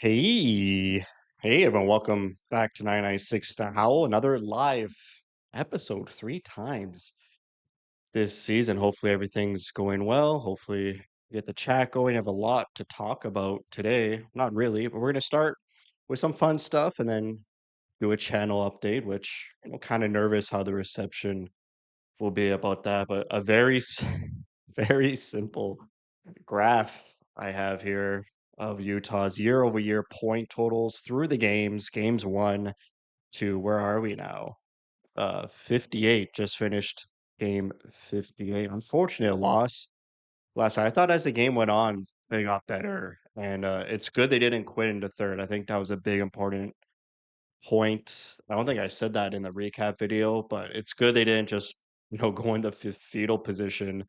Hey, hey everyone, welcome back to 996 to Howl, another live episode three times this season. Hopefully everything's going well. Hopefully we get the chat going. I have a lot to talk about today. Not really, but we're gonna start with some fun stuff and then do a channel update, which kind of nervous how the reception will be about that, but a very simple graph I have here of Utah's year-over-year point totals through the games 1 to where are we now? 58, just finished game 58. Unfortunate loss last night. I thought as the game went on, they got better, and it's good they didn't quit into third. I think that was a big important point. I don't think I said that in the recap video, but it's good they didn't just, go into fetal position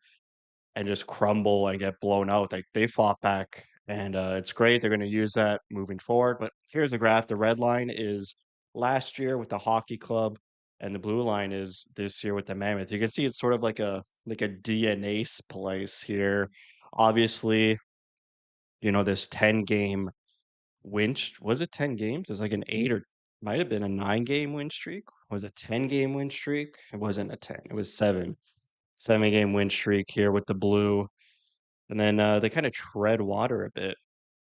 and just crumble and get blown out. Like they fought back, and it's great. They're going to use that moving forward. But here's a graph. The red line is last year with the hockey club, and the blue line is this year with the Mammoth. You can see it's sort of like a DNA splice here. Obviously, this 10 game was it 10 games? It was like an eight or might have been a 9 game win streak. Was it 10 game win streak? It wasn't a 10. It was seven. 7 game win streak here with the blue, and then, they kinda tread water a bit,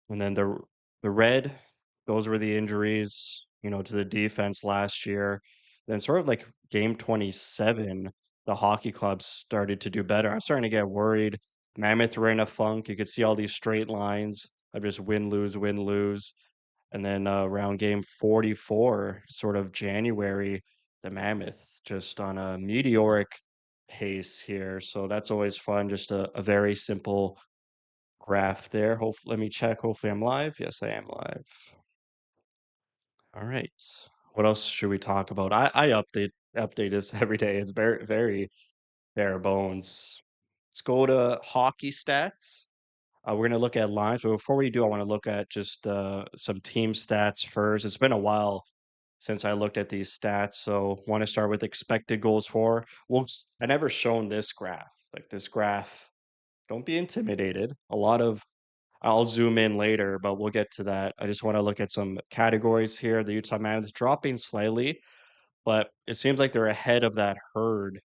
and then the red, those were the injuries, to the defense last year. Then sort of like game 27, the hockey clubs started to do better. I was starting to get worried. Mammoth were in a funk. You could see all these straight lines of just win, lose, and then, around game 44, sort of January, the Mammoth just on a meteoric pace here, so that's always fun, just a very simple graph there. Let me check. Hopefully I'm live. Yes, I am live. All right. What else should we talk about? I update this every day. It's very bare bones. Let's go to hockey stats. We're gonna look at lines, but before we do, I want to look at just some team stats first. It's been a while since I looked at these stats, so want to start with expected goals for. I never shown this graph. Like this graph, don't be intimidated. I'll zoom in later, but we'll get to that. I just want to look at some categories here. The Utah Mammoth dropping slightly, but it seems like they're ahead of that herd,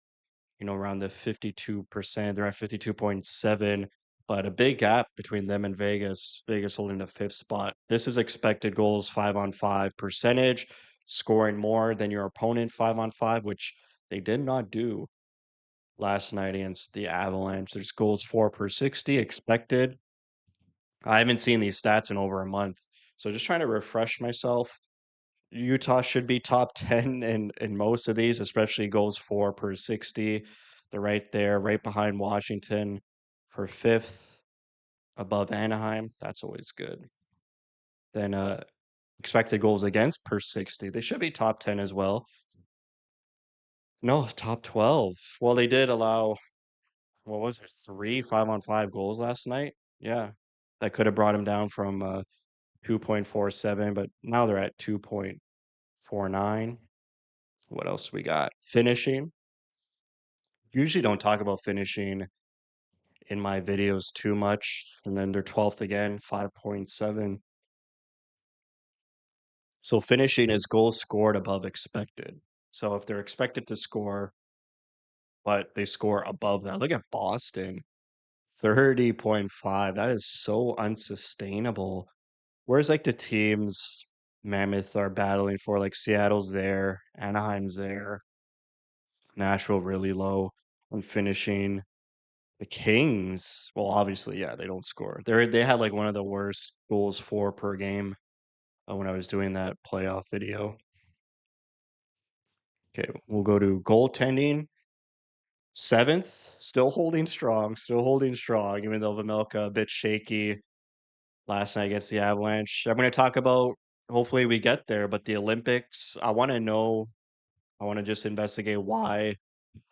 around the 52%. They're at 52.7, but a big gap between them and Vegas. Vegas holding the fifth spot. This is expected goals 5-on-5 percentage, scoring more than your opponent 5-on-5, which they did not do last night against the Avalanche. There's goals 4 per 60 expected. I haven't seen these stats in over a month. So just trying to refresh myself. Utah should be top 10 in most of these, especially goals 4 per 60. They're right there, right behind Washington for fifth, above Anaheim. That's always good. Then expected goals against per 60. They should be top 10 as well. No, top 12. Well, they did allow, what was it, three 5-on-5 goals last night? Yeah. That could have brought him down from 2.47, but now they're at 2.49. What else we got? Finishing. Usually don't talk about finishing in my videos too much. And then they're 12th again, 5.7. So finishing is goals scored above expected. So if they're expected to score, but they score above that, look at Boston, 30.5. That is so unsustainable. Whereas like the teams Mammoth are battling for, like Seattle's there, Anaheim's there, Nashville really low on finishing. The Kings, well, obviously, yeah, they don't score. They had like one of the worst goals for per game when I was doing that playoff video. Okay, we'll go to goaltending. Seventh, still holding strong, even though Vamelka a bit shaky last night against the Avalanche. I'm going to talk about, hopefully we get there, but the Olympics, I want to just investigate why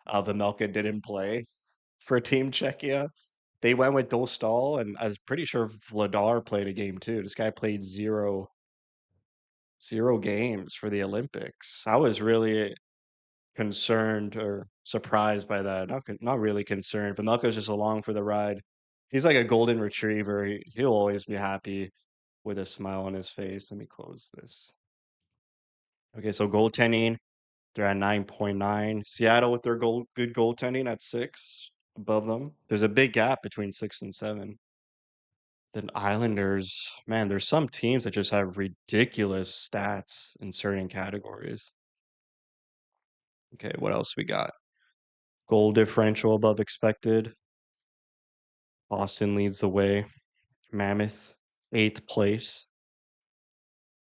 Vamelka didn't play for Team Czechia. They went with Dostal, and I was pretty sure Vladar played a game too. This guy played zero games for the Olympics. I was really concerned or surprised by that. Not really concerned. Vamelka's just along for the ride. He's like a golden retriever. He'll always be happy with a smile on his face. Let me close this. Okay, so goaltending, they're at 9.9. Seattle with their good goaltending at 6 above them. There's a big gap between 6 and 7. Then Islanders, man, there's some teams that just have ridiculous stats in certain categories. Okay, what else we got? Goal differential above expected. Boston leads the way. Mammoth, 8th place.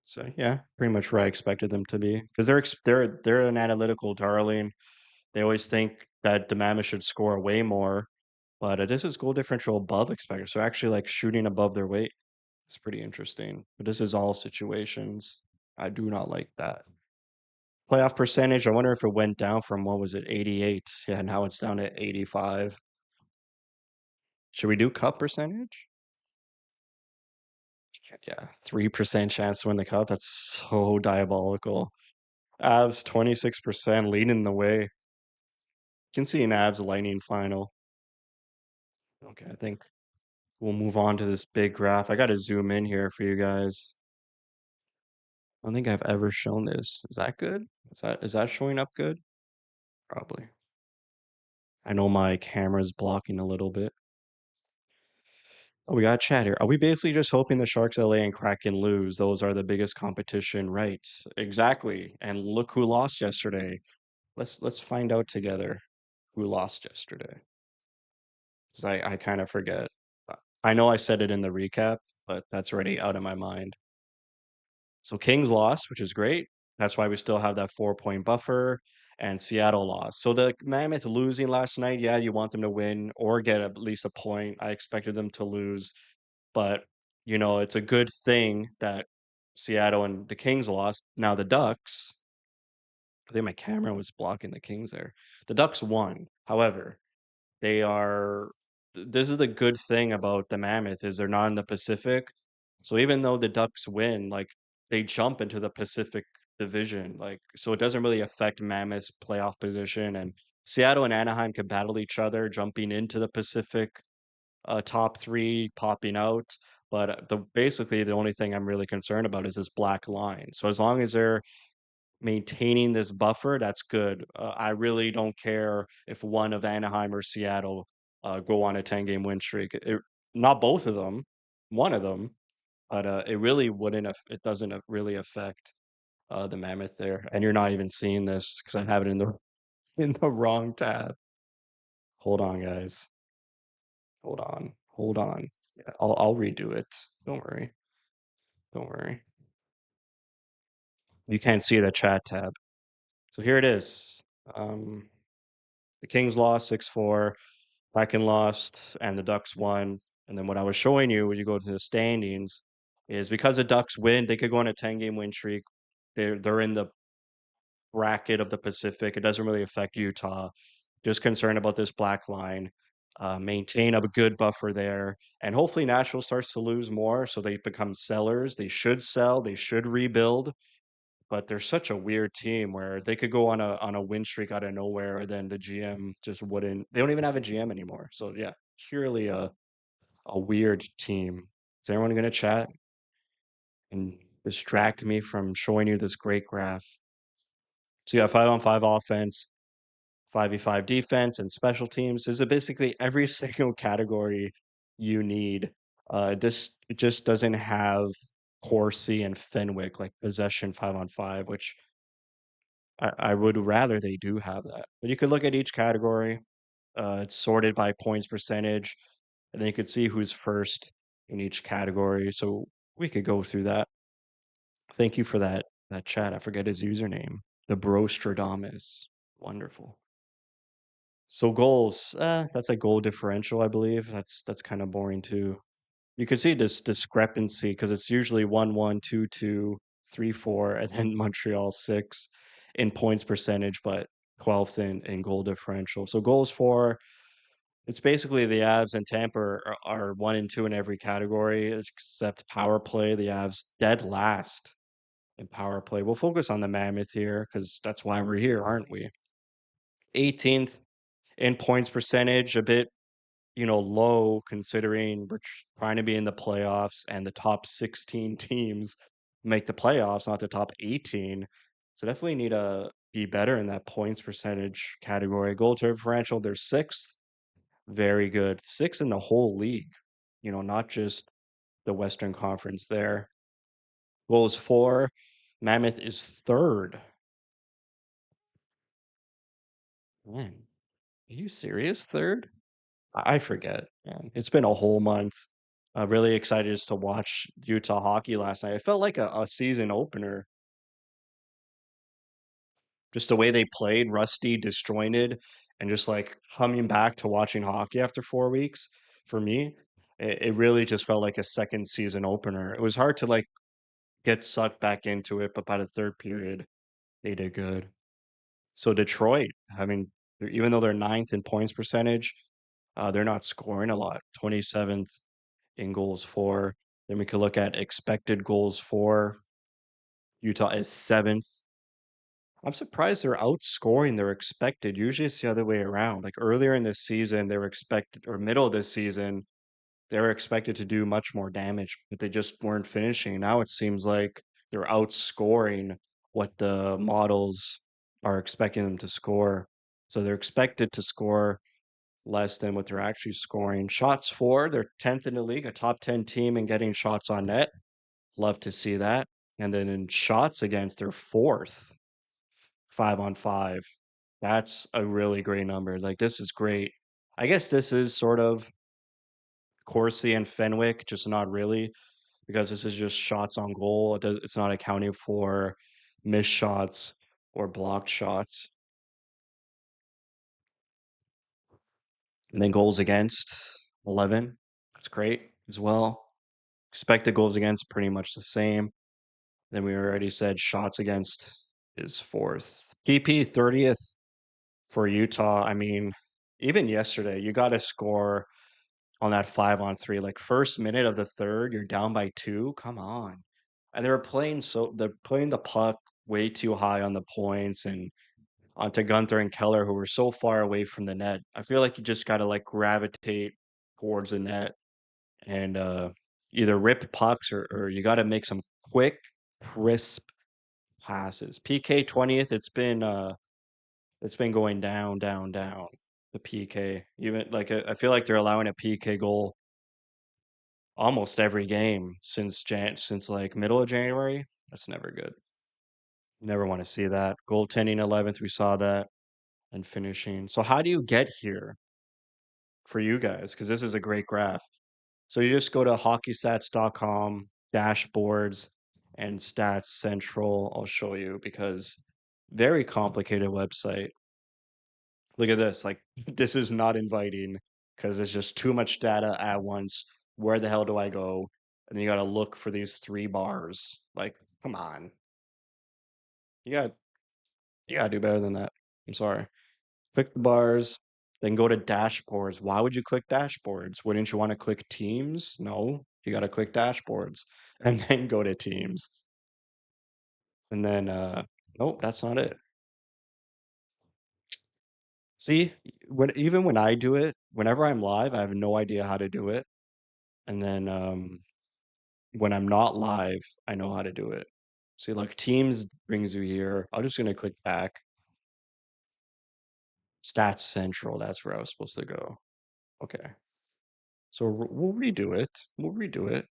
So yeah, pretty much where I expected them to be because they're an analytical darling. They always think that the Mammoth should score way more, but this is goal differential above expected. So actually, like shooting above their weight. It's pretty interesting. But this is all situations. I do not like that. Playoff percentage, I wonder if it went down from what was it, 88? Yeah, now it's down to 85. Should we do cup percentage? Yeah, 3% chance to win the cup. That's so diabolical. Avs 26% leading the way. You can see an Avs Lightning final. Okay, I think we'll move on to this big graph. I got to zoom in here for you guys. I don't think I've ever shown this. Is that good? Is that showing up good? Probably. I know my camera's blocking a little bit. Oh, we got chat here. Are we basically just hoping the Sharks, LA, and Kraken lose? Those are the biggest competition, right? Exactly. And look who lost yesterday. Let's find out together who lost yesterday. Because I kind of forget. I know I said it in the recap, but that's already out of my mind. So Kings lost, which is great. That's why we still have that 4 point buffer. And Seattle lost. So the Mammoth losing last night, yeah, you want them to win or get at least a point. I expected them to lose, but it's a good thing that Seattle and the Kings lost. Now the Ducks, I think my camera was blocking the Kings there. The Ducks won. However, they are this is the good thing about the Mammoth is they're not in the Pacific. So even though the Ducks win, like they jump into the Pacific division, like so it doesn't really affect Mammoth's playoff position. And Seattle and Anaheim could battle each other, jumping into the Pacific top three, popping out. But basically the only thing I'm really concerned about is this black line. So as long as they're maintaining this buffer, that's good. I really don't care if one of Anaheim or Seattle go on a 10-game win streak. Not both of them, one of them, but it really wouldn't. It doesn't really affect the Mammoth there. And you're not even seeing this because I have it in the in the wrong tab. Hold on, guys. Hold on. Hold on. Yeah, I'll redo it. Don't worry. Don't worry. You can't see the chat tab. So here it is. Um, the Kings lost 6-4. Kraken lost and the Ducks won. And then what I was showing you when you go to the standings is because the Ducks win, they could go on a 10-game win streak. They're in the bracket of the Pacific. It doesn't really affect Utah. Just concerned about this black line. Maintain a good buffer there, and hopefully Nashville starts to lose more, so they become sellers. They should sell. They should rebuild. But they're such a weird team where they could go on a win streak out of nowhere, and then the GM just wouldn't. They don't even have a GM anymore. So yeah, purely a weird team. Is everyone gonna chat and distract me from showing you this great graph? So you got 5-on-5 offense, 5v5 defense, and special teams. This is basically every single category you need. This it just doesn't have Corsi and Fenwick like possession 5-on-5, which I would rather they do have that. But you could look at each category. It's sorted by points percentage, and then you could see who's first in each category. So we could go through that. Thank you for that chat. I forget his username. The Brostradamus. Wonderful. So goals, that's a goal differential, I believe. That's kind of boring too. You can see this discrepancy because it's usually 1-1, 2-2, 3-4, and then Montreal 6 in points percentage, but 12th in goal differential. So goals for it's basically the Avs and Tampa are 1 and 2 in every category except power play. The Avs dead last in power play. We'll focus on the Mammoth here because that's why we're here, aren't we? 18th in points percentage, a bit low considering we're trying to be in the playoffs and the top 16 teams make the playoffs, not the top 18. So definitely need to be better in that points percentage category. Goal differential, they're sixth. Very good. Sixth in the whole league, not just the Western Conference there. Goals for, Mammoth is third. Man, are you serious? Third? I forget, man. It's been a whole month. Really excited just to watch Utah hockey last night. It felt like a season opener. Just the way they played, rusty, disjointed, and just like coming back to watching hockey after 4 weeks. For me, it really just felt like a second season opener. It was hard to like get sucked back into it, but by the third period, they did good. So Detroit, I mean, even though they're ninth in points percentage, they're not scoring a lot. 27th in goals for. Then we could look at expected goals for. Utah is seventh. I'm surprised they're outscoring their expected. Usually it's the other way around. Like earlier in this season, they were expected, or middle of this season, they were expected to do much more damage, but they just weren't finishing. Now it seems like they're outscoring what the models are expecting them to score. So they're expected to score less than what they're actually scoring. Shots for, they're 10th in the league, a top 10 team in getting shots on net. Love to see that. And then in shots against, they're fourth, 5-on-5. That's a really great number. Like, this is great. I guess this is sort of Corsi and Fenwick, just not really, because this is just shots on goal. It's not accounting for missed shots or blocked shots. And then goals against, 11. That's great as well. Expected goals against, pretty much the same. Then we already said shots against is fourth. PP 30th for Utah. I mean, even yesterday, you got to score on that 5-on-3. Like first minute of the third, you're down by two. Come on. And they're playing the puck way too high on the points and onto Gunther and Keller, who were so far away from the net. I feel like you just got to like gravitate towards the net and either rip pucks or you got to make some quick, crisp passes. PK 20th, it's been going down, down, down. The PK. Even like I feel like they're allowing a PK goal almost every game since like middle of January. That's never good. Never want to see that. Goaltending 11th, we saw that, and finishing. So how do you get here for you guys? Because this is a great graph. So you just go to hockeystats.com, dashboards, and Stats Central. I'll show you because very complicated website. Look at this. Like, this is not inviting because it's just too much data at once. Where the hell do I go? And then you got to look for these three bars. Like, come on. You got you got to do better than that. I'm sorry. Click the bars, then go to dashboards. Why would you click dashboards? Wouldn't you want to click teams? No, you got to click dashboards and then go to teams. And then nope, that's not it. See, when I do it, whenever I'm live, I have no idea how to do it. And then when I'm not live, I know how to do it. See, like Teams brings you here. I'm just gonna click back. Stats Central, that's where I was supposed to go. Okay. So we'll redo it. We'll redo it.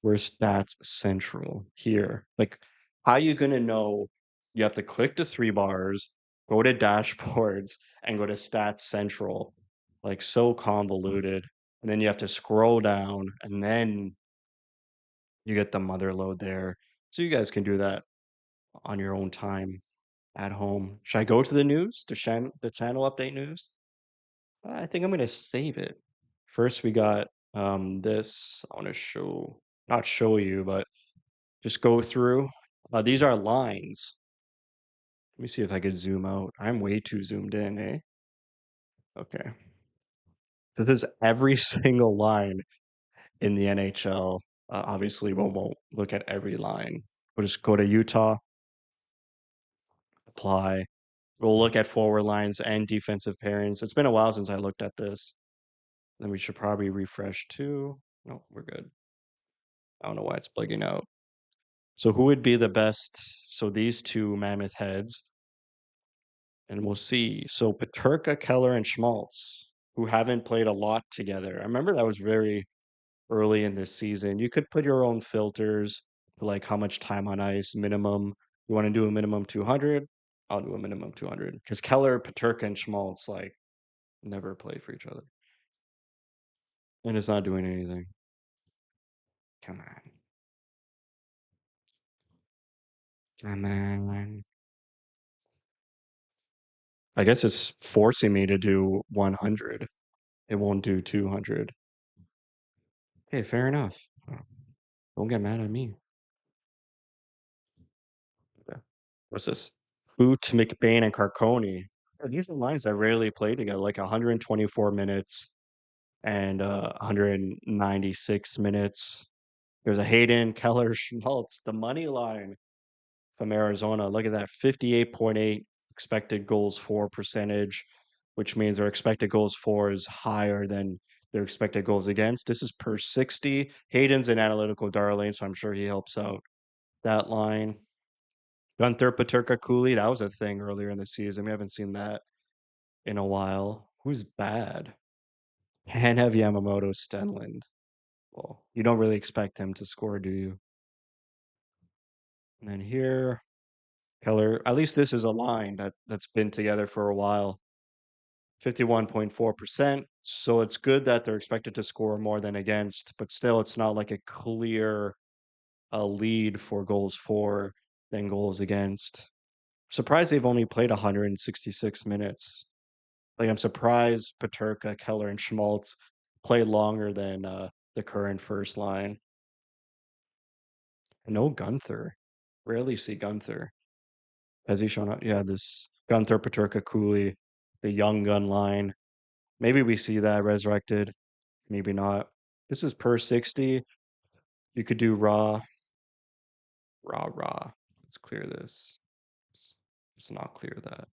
Where's Stats Central here? Like, how you gonna know? You have to click the three bars, go to dashboards, and go to Stats Central. Like so convoluted. And then you have to scroll down, and then you get the mother load there. So you guys can do that on your own time at home. Should I go to the news? The channel update news? I think I'm gonna save it. First, we got this. I want to not show you, but just go through. These are lines. Let me see if I could zoom out. I'm way too zoomed in, eh? Okay. This is every single line in the NHL. Obviously, we won't look at every line. We'll just go to Utah, apply. We'll look at forward lines and defensive pairings. It's been a while since I looked at this. Then we should probably refresh too. No, we're good. I don't know why it's plugging out. So who would be the best? So these two mammoth heads, and we'll see. So Paterka, Keller, and Schmaltz, who haven't played a lot together. I remember that was very early in this season. You could put your own filters for like how much time on ice, minimum. You want to do a minimum 200? I'll do a minimum 200 because Keller, Paterka, and Schmaltz like never played for each other, and it's not doing anything. Come on, come on. I guess it's forcing me to do 100. It won't do 200. Hey, fair enough. Don't get mad at me. Okay. What's this? Boot, McBain, and Carconi. These are lines that rarely play together, like 124 minutes and 196 minutes. There's a Hayden, Keller, Schmaltz, the money line from Arizona. Look at that, 58.8 expected goals for percentage, which means their expected goals for is higher than their expected goals against. This is per 60. Hayden's an analytical darling, so I'm sure he helps out that line. Gunther Paterka Cooley, that was a thing earlier in the season. We haven't seen that in a while. Who's bad? Tanev Yamamoto Stenlund. Well, you don't really expect him to score, do you? And then here, Keller. At least this is a line that's been together for a while. 51.4%. So it's good that they're expected to score more than against, but still it's not like a clear lead for goals for than goals against. Surprised they've only played 166 minutes. Like I'm surprised Paterka, Keller, and Schmaltz play longer than the current first line. No Gunther. Rarely see Gunther. Has he shown up? Yeah, this Gunther, Paterka, Cooley, the young gun line. Maybe we see that resurrected. Maybe not. This is per 60. You could do raw. Let's clear this. Let's not clear that.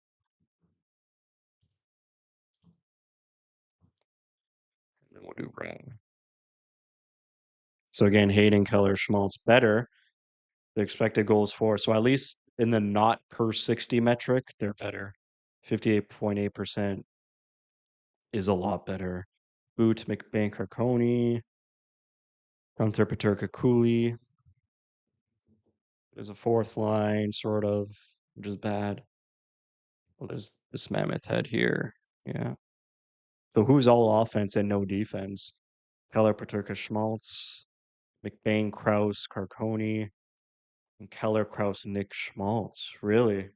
And then we'll do raw. So again, Hayden, Keller, Schmaltz better. The expected goals for. So at least in the not per 60 metric, they're better. 58.8% is a lot better. Boot, McBain, Carconi, Gunther, Paterka, Cooley. There's a fourth line, sort of, which is bad. Well, there's this mammoth head here. Yeah. So who's all offense and no defense? Keller, Paterka, Schmaltz, McBain, Kraus, Carconi, and Keller, Kraus, Nick Schmaltz. Really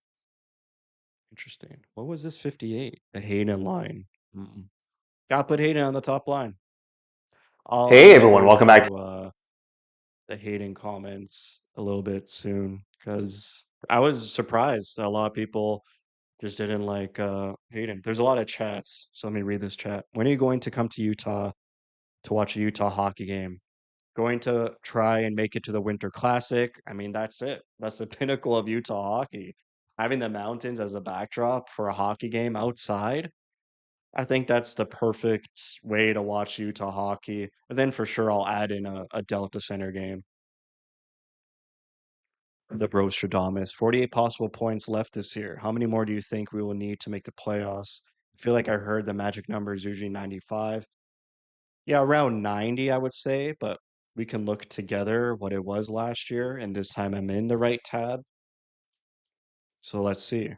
interesting. What was this 58? The Hayden line. Gotta put Hayden on the top line. I'm Hey gonna everyone, go welcome back. through the Hayden comments a little bit soon because I was surprised that a lot of people just didn't like Hayden. There's a lot of chats, so let me read this chat. When are you going to come to Utah to watch a Utah hockey game? Going to try and make it to the Winter Classic. I mean, that's it. That's the pinnacle of Utah hockey. Having the mountains as a backdrop for a hockey game outside, I think that's the perfect way to watch Utah hockey. And then for sure, I'll add in a Delta Center game. The Brostradamus. 48 possible points left this year. How many more do you think we will need to make the playoffs? I feel like I heard the magic number is usually 95. Yeah, around 90, I would say, but we can look together what it was last year, and this time I'm in the right tab. So let's see.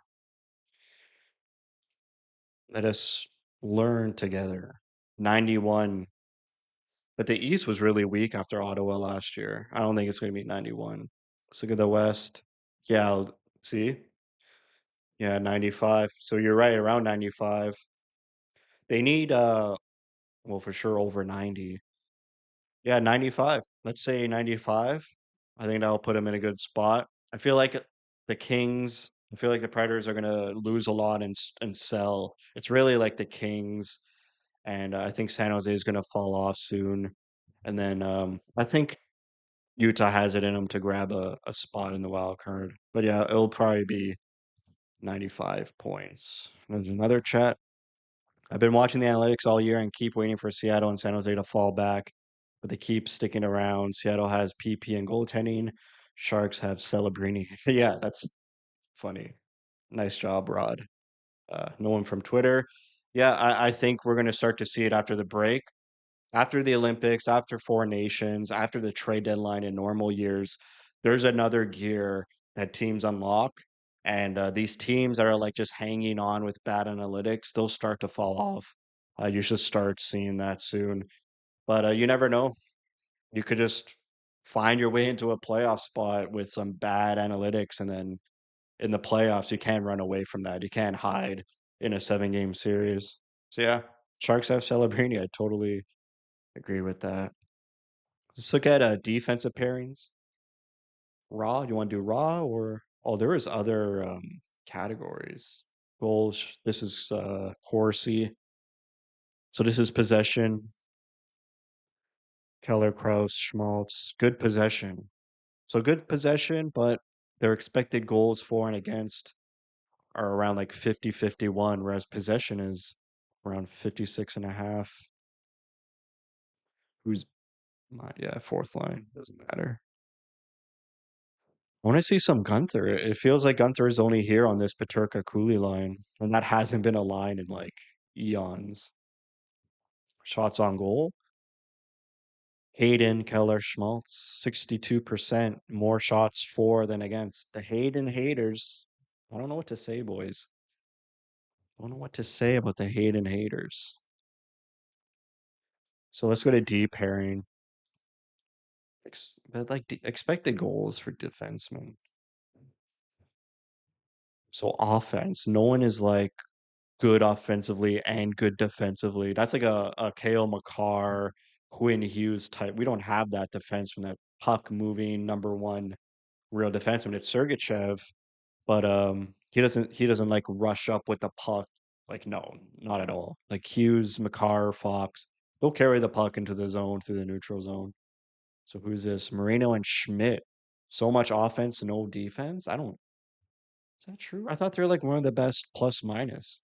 Let us learn together. 91. But the East was really weak after Ottawa last year. I don't think it's going to be 91. Let's look at the West. Yeah, see? Yeah, 95. So you're right, around 95. They need well for sure over 90. Yeah, 95. Let's say 95. I think that'll put them in a good spot. I feel like the Kings, I feel like the Predators are going to lose a lot and sell. It's really like the Kings and I think San Jose is going to fall off soon. And then I think Utah has it in them to grab a spot in the wild card. But yeah, it'll probably be 95 points. There's another chat. I've been watching the analytics all year and keep waiting for Seattle and San Jose to fall back, but they keep sticking around. Seattle has PP and goaltending. Sharks have Celebrini. Yeah, that's funny. Nice job, Rod. No one from Twitter. Yeah, I think we're going to start to see it after the break. After the Olympics, after Four Nations, after the trade deadline in normal years, there's another gear that teams unlock. And these teams that are like just hanging on with bad analytics, they'll start to fall off. You should start seeing that soon. But you never know. You could just find your way into a playoff spot with some bad analytics. And then in the playoffs, you can't run away from that. You can't hide in a 7 game series. So, yeah, Sharks have Celebrini. I totally agree with that. Let's look at defensive pairings. Raw. You want to do raw or there is other categories. Goals. This is Corsi. So this is possession. Keller, Kraus, Schmaltz. Good possession. So good possession, but their expected goals for and against are around like 50-51, whereas possession is around 56 and a half. Who's yeah, fourth line. Doesn't matter. I want to see some Gunther. It feels like Gunther is only here on this Paterka Cooley line, and that hasn't been a line in like eons. Shots on goal. Hayden, Keller, Schmaltz, 62% more shots for than against. The Hayden haters. I don't know what to say, boys. I don't know what to say about the Hayden haters. So let's go to D pairing. But like expected goals for defensemen. So offense, no one is like good offensively and good defensively. That's like a Kale McCarr, Quinn Hughes type. We don't have that defenseman, that puck moving number one real defenseman. It's Sergachev, but he doesn't like rush up with the puck. Like no, not at all. Like Hughes, McCarr, Fox, they'll carry the puck into the zone through the neutral zone. So who's this? Moreno and Schmidt. So much offense, no defense. I don't. Is that true? I thought they're like one of the best plus minus.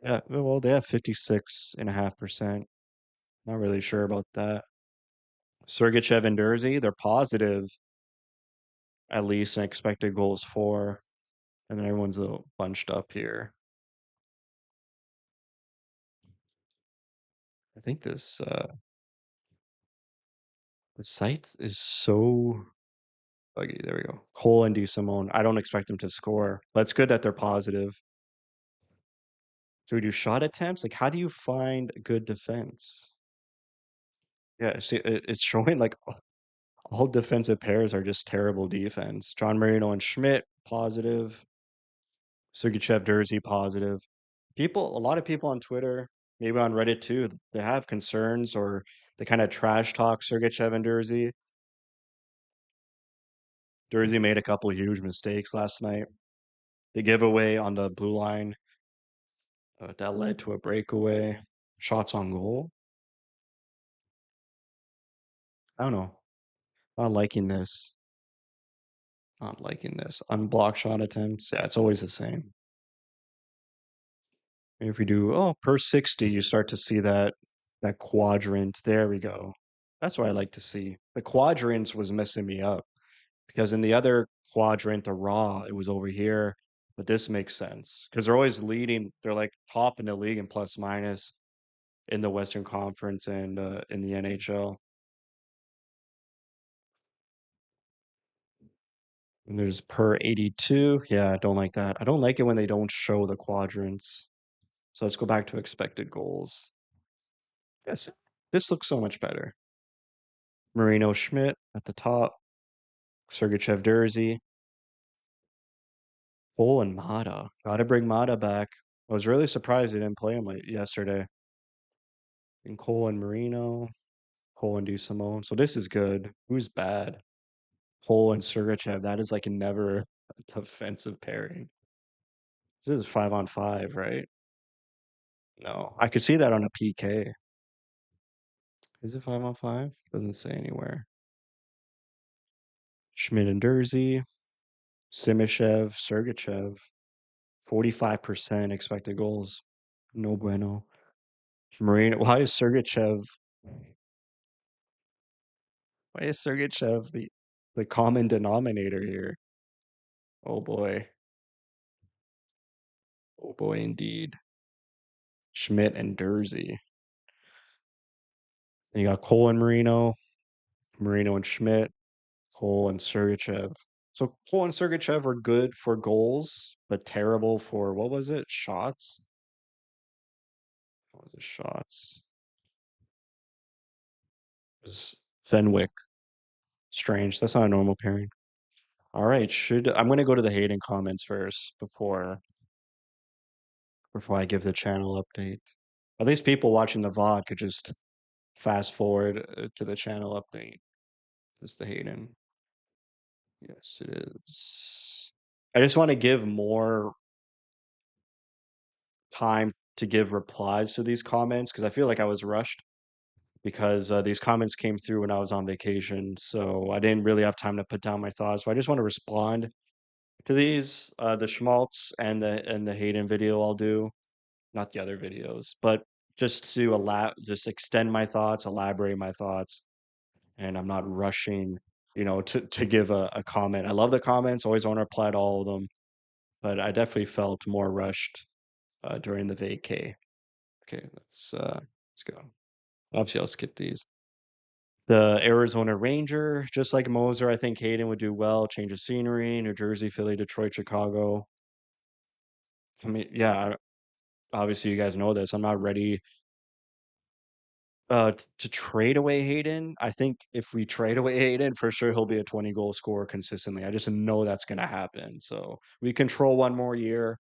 Yeah, well, they have 56.5%. Not really sure about that. Sergachev and Dursey, they're positive at least in expected goals for, and then everyone's a little bunched up here. I think the site is so buggy. There we go. Cole and Simone. I don't expect them to score, but it's good that they're positive. So we do shot attempts. Like, how do you find good defense? Yeah, see, it's showing like all defensive pairs are just terrible defense. John Marino and Schmidt, positive. Sergachev Jersey, positive. A lot of people on Twitter, maybe on Reddit too, they have concerns or they kind of trash talk Sergachev and Jersey. Jersey made a couple huge mistakes last night. The giveaway on the blue line that led to a breakaway. Shots on goal. I don't know. Not liking this. Not liking this. Unblocked shot attempts. Yeah, it's always the same. If we do, per 60, you start to see that quadrant. There we go. That's what I like to see. The quadrants was messing me up because in the other quadrant, the raw, it was over here. But this makes sense because they're always leading. They're like top in the league in plus minus in the Western Conference and in the NHL. And there's per 82. Yeah, I don't like that. I don't like it when they don't show the quadrants. So let's go back to expected goals. Yes, this looks so much better. Marino Schmidt at the top, Sergachev Jersey, Cole and Mata. Gotta bring Mata back. I was really surprised they didn't play him yesterday. And Cole and Marino, Cole and Simone. So this is good. Who's bad? Cole and Sergachev. That is like never a defensive pairing. This is 5-on-5, right? No, I could see that on a PK. Is it 5-on-5? Doesn't say anywhere. Schmidt and Jersey. Simishev, Sergachev, 45% expected goals. No bueno. Marino, why is Sergachev the common denominator here? Oh boy. Oh boy indeed. Schmidt and Dersey. Then you got Cole and Marino, Marino and Schmidt, Cole and Sergachev. So Cole and Sergachev are good for goals, but terrible for what was it? Shots? What was it? Shots. It was Fenwick. Strange. That's not a normal pairing. All right, should I'm gonna go to the Hayden comments first before I give the channel update. At least people watching the VOD could just fast forward to the channel update. It's the Hayden. Yes, it is. I just want to give more time to give replies to these comments because I feel like I was rushed because these comments came through when I was on vacation, so I didn't really have time to put down my thoughts. So I just want to respond to these, the Schmaltz and the Hayden video I'll do, not the other videos, but just to just extend my thoughts, elaborate my thoughts, and I'm not rushing, to give a comment. I love the comments, always want to reply to all of them, but I definitely felt more rushed during the vacay. Okay, let's go. Obviously, I'll skip these. The Arizona Ranger, just like Moser, I think Hayden would do well. Change of scenery, New Jersey, Philly, Detroit, Chicago. I mean, yeah, obviously you guys know this. I'm not ready to trade away Hayden. I think if we trade away Hayden, for sure he'll be a 20 goal scorer consistently. I just know that's going to happen. So we control one more year.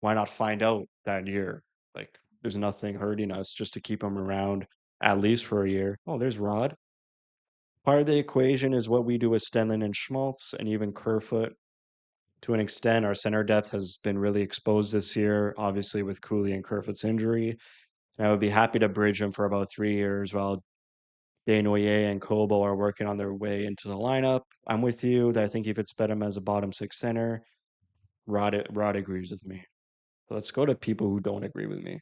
Why not find out that year? Like, there's nothing hurting us just to keep him around at least for a year. Oh, there's Rod. Part of the equation is what we do with Stenlin and Schmaltz and even Kerfoot. To an extent, our center depth has been really exposed this year, obviously with Cooley and Kerfoot's injury. And I would be happy to bridge him for about 3 years while Desnoyers and Kobo are working on their way into the lineup. I'm with you that I think he fits better as a bottom six center. Rod agrees with me. Let's go to people who don't agree with me.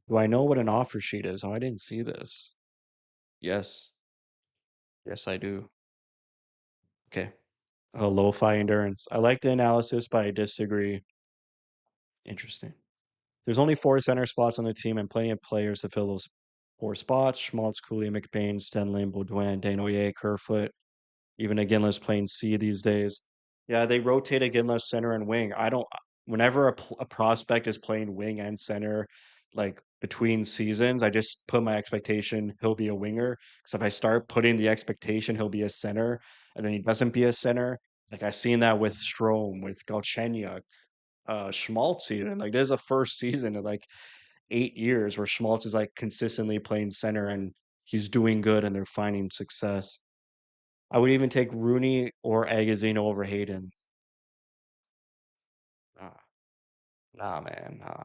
Do I know what an offer sheet is? Oh, I didn't see this. Yes. Yes, I do. Okay. Lo-fi endurance. I like the analysis, but I disagree. Interesting. There's only 4 center spots on the team and plenty of players to fill those 4 spots. Schmaltz, Cooley, McBain, Stenlin, Baudouin, Desnoyers, Kerfoot. Even Aginla's playing C these days. Yeah, they rotate Aginla center and wing. I don't. Whenever a prospect is playing wing and center, like between seasons, I just put my expectation he'll be a winger. Because if I start putting the expectation he'll be a center, and then he doesn't be a center, like I've seen that with Strome, with Galchenyuk, Schmaltz even. Like there's a first season in like 8 years where Schmaltz is like consistently playing center and he's doing good and they're finding success. I would even take Rooney or Agazino over Hayden. Nah, nah, man, nah.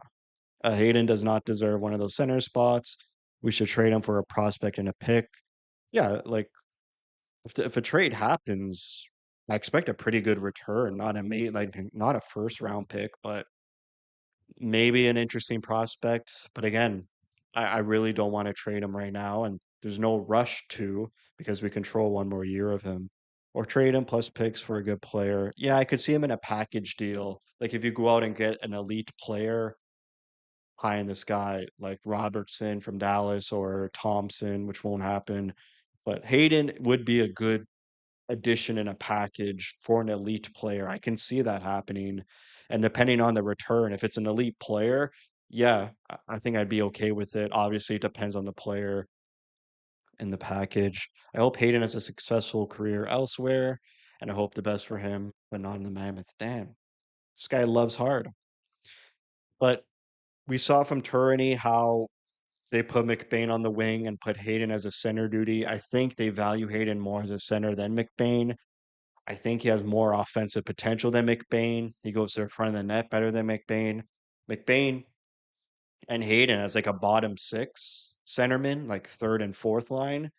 Hayden does not deserve one of those center spots. We should trade him for a prospect and a pick. Yeah, like if a trade happens, I expect a pretty good return, not a first round pick, but maybe an interesting prospect. But again, I really don't want to trade him right now, and there's no rush to because we control one more year of him. Or trade him plus picks for a good player. Yeah, I could see him in a package deal. Like if you go out and get an elite player high in the sky, like Robertson from Dallas or Thompson, which won't happen. But Hayden would be a good addition in a package for an elite player. I can see that happening. And depending on the return, if it's an elite player, yeah, I think I'd be okay with it. Obviously, it depends on the player and the package. I hope Hayden has a successful career elsewhere, and I hope the best for him, but not in the Mammoth. Damn, this guy loves hard. But we saw from Tourney how they put McBain on the wing and put Hayden as a center duty. I think they value Hayden more as a center than McBain. I think he has more offensive potential than McBain. He goes to the front of the net better than McBain. McBain and Hayden as like a bottom six centerman, like third and fourth line.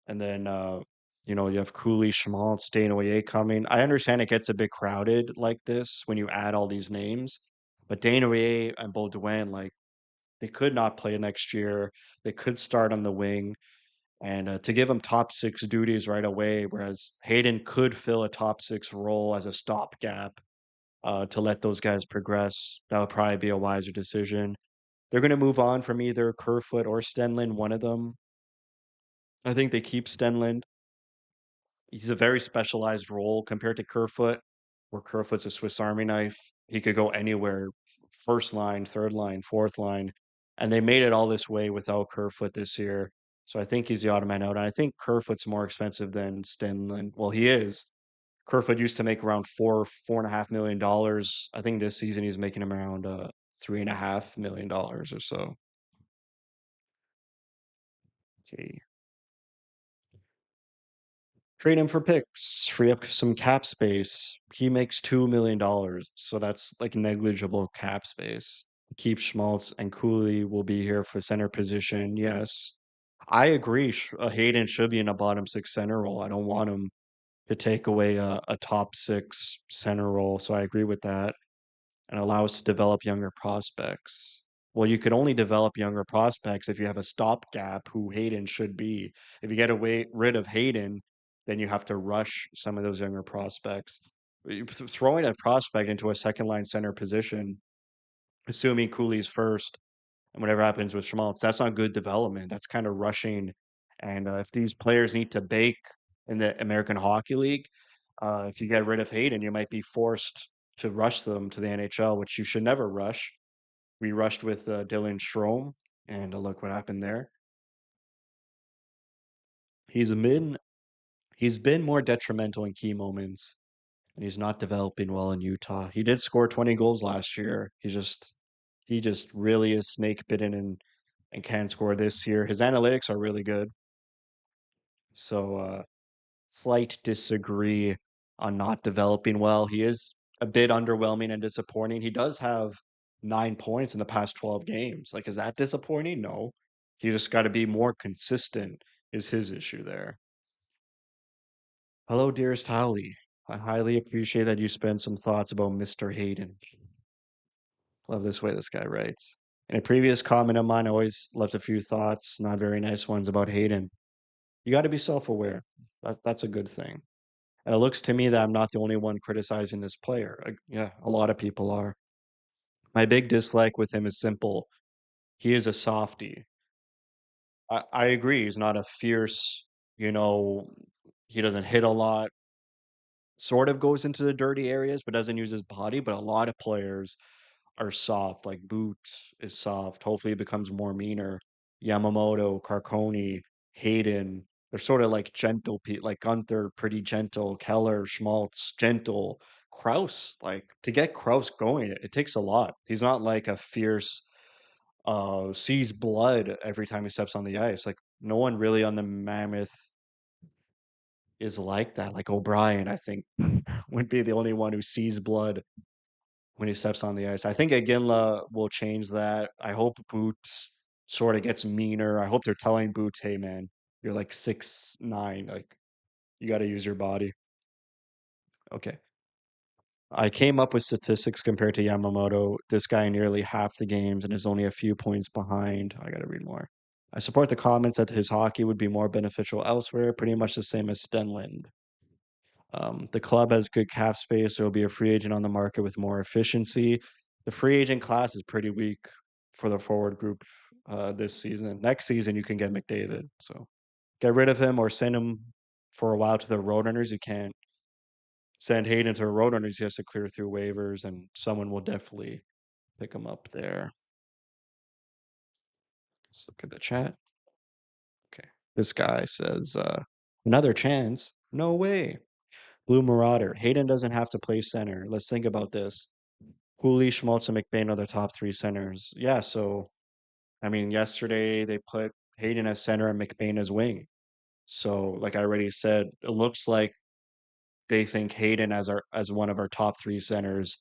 And then You have Cooley, Schmaltz, Danaoye coming. I understand it gets a bit crowded like this when you add all these names, but Danaoye and Baudouin, like they could not play next year. They could start on the wing, and to give him top six duties right away, whereas Hayden could fill a top six role as a stopgap to let those guys progress. That would probably be a wiser decision. They're going to move on from either Kerfoot or Stenlund, one of them. I think they keep Stenlund. He's a very specialized role compared to Kerfoot, where Kerfoot's a Swiss Army knife. He could go anywhere, first line, third line, fourth line, and they made it all this way without Kerfoot this year. So I think he's the odd man out. And I think Kerfoot's more expensive than Stenlund. Well, he is. Kerfoot used to make around $4.5 million. I think this season he's making him around $3.5 million or so. Okay. Trade him for picks, free up some cap space. He makes $2 million, so that's like negligible cap space. Keep Schmaltz and Cooley will be here for center position. Yes, I agree. Hayden should be in a bottom six center role. I don't want him to take away a top six center role, so I agree with that and allow us to develop younger prospects. Well, you could only develop younger prospects if you have a stopgap who Hayden should be. If you get away rid of Hayden, then you have to rush some of those younger prospects. Throwing a prospect into a second line center position, assuming Cooley's first, and whatever happens with Schmaltz, that's not good development. That's kind of rushing. And if these players need to bake in the American Hockey League, if you get rid of Hayden, you might be forced to rush them to the NHL, which you should never rush. We rushed with Dylan Strome, and look what happened there. He's been he's been more detrimental in key moments, and he's not developing well in Utah. He did score 20 goals last year. He just really is snake bitten and can score this year. His analytics are really good. So slight disagree on not developing well. He is a bit underwhelming and disappointing. He does have 9 points in the past 12 games. Like, is that disappointing? No. He just got to be more consistent, is his issue there. Hello, dearest Holly. I highly appreciate that you spent some thoughts about Mr. Hayden. Love this way this guy writes. In a previous comment of mine, I always left a few thoughts, not very nice ones about Hayden. You got to be self-aware. That's a good thing. And it looks to me that I'm not the only one criticizing this player. Yeah, a lot of people are. My big dislike with him is simple. He is a softie. I agree. He's not a fierce, you know, he doesn't hit a lot, sort of goes into the dirty areas, but doesn't use his body. But a lot of players are soft, like Boot is soft. Hopefully, it becomes more meaner. Yamamoto, Carconi, Hayden, they're sort of like gentle people, like Gunther, pretty gentle. Keller, Schmaltz, gentle. Kraus, like to get Kraus going, it takes a lot. He's not like a fierce, sees blood every time he steps on the ice. Like no one really on the Mammoth is like that. Like O'Brien, I think, would be the only one who sees blood when he steps on the ice. I think Iginla will change that. I hope Boots sort of gets meaner. I hope they're telling Boots, "Hey, man, you're like 6'9", like you got to use your body." Okay. I came up with statistics compared to Yamamoto. This guy nearly half the games and is only a few points behind. I got to read more. I support the comments that his hockey would be more beneficial elsewhere, pretty much the same as Stenlund. The club has good cap space. There will be a free agent on the market with more efficiency. The free agent class is pretty weak for the forward group this season. Next season, you can get McDavid. So get rid of him or send him for a while to the Roadrunners. You can't send Hayden to the Roadrunners. He has to clear through waivers, and someone will definitely pick him up there. Let's look at the chat. Okay. This guy says, another chance? No way. Blue Marauder. Hayden doesn't have to play center. Let's think about this. Hooley, Schmaltz, and McBain are the top three centers. Yeah, so I mean, yesterday they put Hayden as center and McBain as wing. So, like I already said, it looks like they think Hayden as one of our top three centers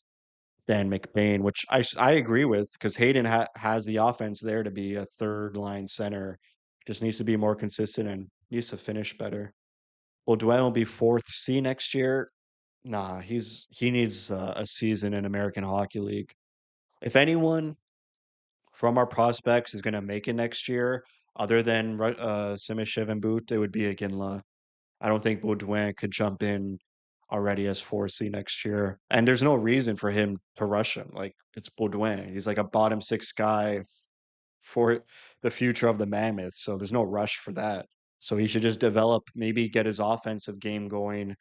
than McBain, which I agree with because Hayden has the offense there to be a third line center. Just needs to be more consistent and needs to finish better. Baudouin will be 4th C next year. Nah, he needs a season in American Hockey League. If anyone from our prospects is going to make it next year, other than Simishev and Boot, it would be Iginla. I don't think Baudouin could jump in already as 4C next year. And there's no reason for him to rush him. Like, it's Baudouin. He's like a bottom six guy for the future of the Mammoth. So there's no rush for that. So he should just develop, maybe get his offensive game going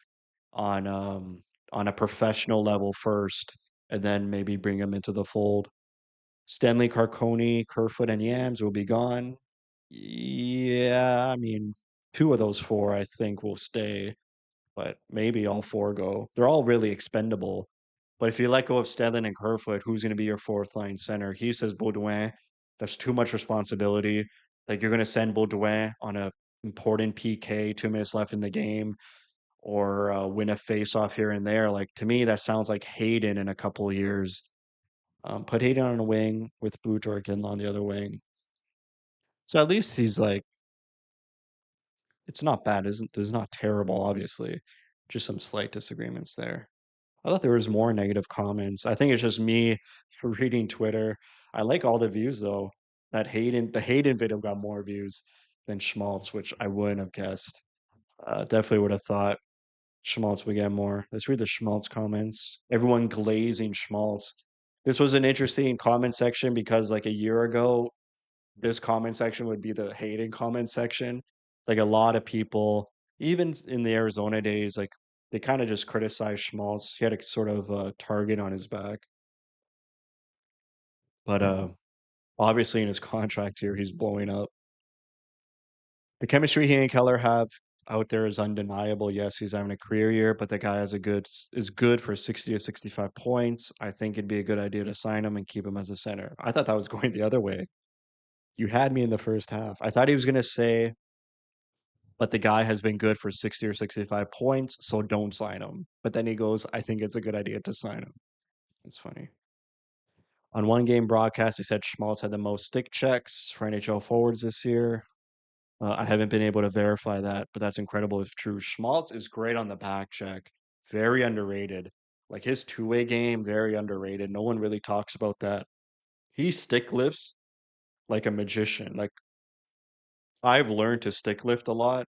on on a professional level first, and then maybe bring him into the fold. Stanley Carconi, Kerfoot, and Yams will be gone. Yeah, I mean, two of those four I think will stay, but maybe all four go. They're all really expendable. But if you let go of Stanley and Kerfoot, who's going to be your fourth line center? He says Baudouin. That's too much responsibility. Like you're going to send Baudouin on a important PK, 2 minutes left in the game, or win a face off here and there. Like to me, that sounds like Hayden in a couple of years. Put Hayden on a wing with Boot or Ginla on the other wing. So at least he's like, it's not bad, isn't? It's not terrible, obviously. Just some slight disagreements there. I thought there was more negative comments. I think it's just me reading Twitter. I like all the views though. The Hayden video got more views than Schmaltz, which I wouldn't have guessed. Definitely would have thought Schmaltz would get more. Let's read the Schmaltz comments. Everyone glazing Schmaltz. This was an interesting comment section because like a year ago, this comment section would be the hating comment section. Like a lot of people, even in the Arizona days, like they kind of just criticized Schmaltz. He had a sort of target on his back. But obviously in his contract here, he's blowing up. The chemistry he and Keller have out there is undeniable. Yes, he's having a career year, but the guy has is good for 60 or 65 points. I think it'd be a good idea to sign him and keep him as a center. I thought that was going the other way. You had me in the first half. I thought he was going to say, but the guy has been good for 60 or 65 points, so don't sign him. But then he goes, I think it's a good idea to sign him. It's funny. On one game broadcast, he said Schmaltz had the most stick checks for NHL forwards this year. I haven't been able to verify that, but that's incredible if true. Schmaltz is great on the back check, very underrated. Like his two-way game, very underrated. No one really talks about that. He stick lifts like a magician. Like I've learned to stick lift a lot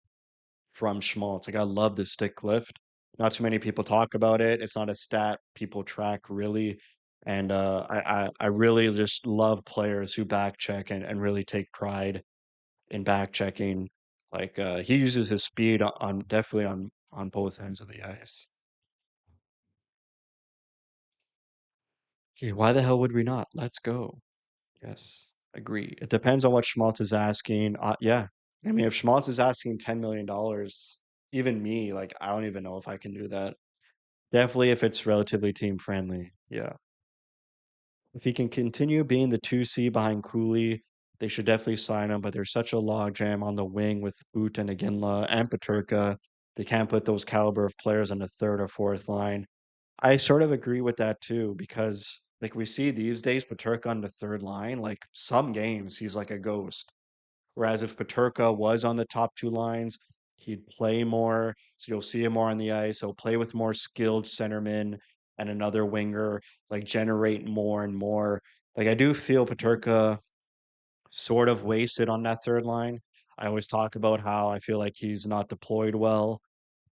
from Schmaltz. Like I love the stick lift. Not too many people talk about it. It's not a stat people track really. And I really just love players who back check and really take pride in back checking. Like he uses his speed on definitely on both ends of the ice. Okay, why the hell would we not? Let's go. Yes, agree. It depends on what Schmaltz is asking. Yeah, I mean, if Schmaltz is asking $10 million, even me, like, I don't even know if I can do that. Definitely if it's relatively team friendly. Yeah. If he can continue being the 2C behind Cooley, they should definitely sign him. But there's such a logjam on the wing with Boot and Aginla and Paterka. They can't put those caliber of players on the third or fourth line. I sort of agree with that too, because like we see these days, Paterka on the third line, like some games he's like a ghost. Whereas if Paterka was on the top two lines, he'd play more. So you'll see him more on the ice. He'll play with more skilled centermen and another winger, like generate more and more. Like I do feel Paterka sort of wasted on that third line. I always talk about how I feel like he's not deployed well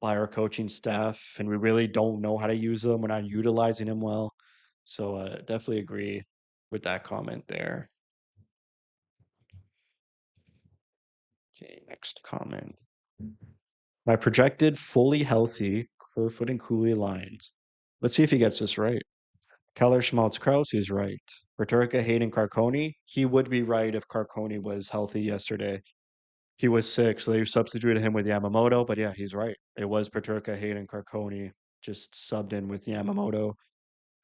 by our coaching staff, and we really don't know how to use him. We're not utilizing him well. So definitely agree with that comment there. Okay, next comment. My projected fully healthy Kerfoot and Cooley lines. Let's see if he gets this right. Keller, Schmaltz, Kraus, he's right. Paterka, Hayden, Carconi, he would be right if Carconi was healthy yesterday. He was sick, so they substituted him with Yamamoto, but yeah, he's right. It was Paterka, Hayden, Carconi, just subbed in with Yamamoto.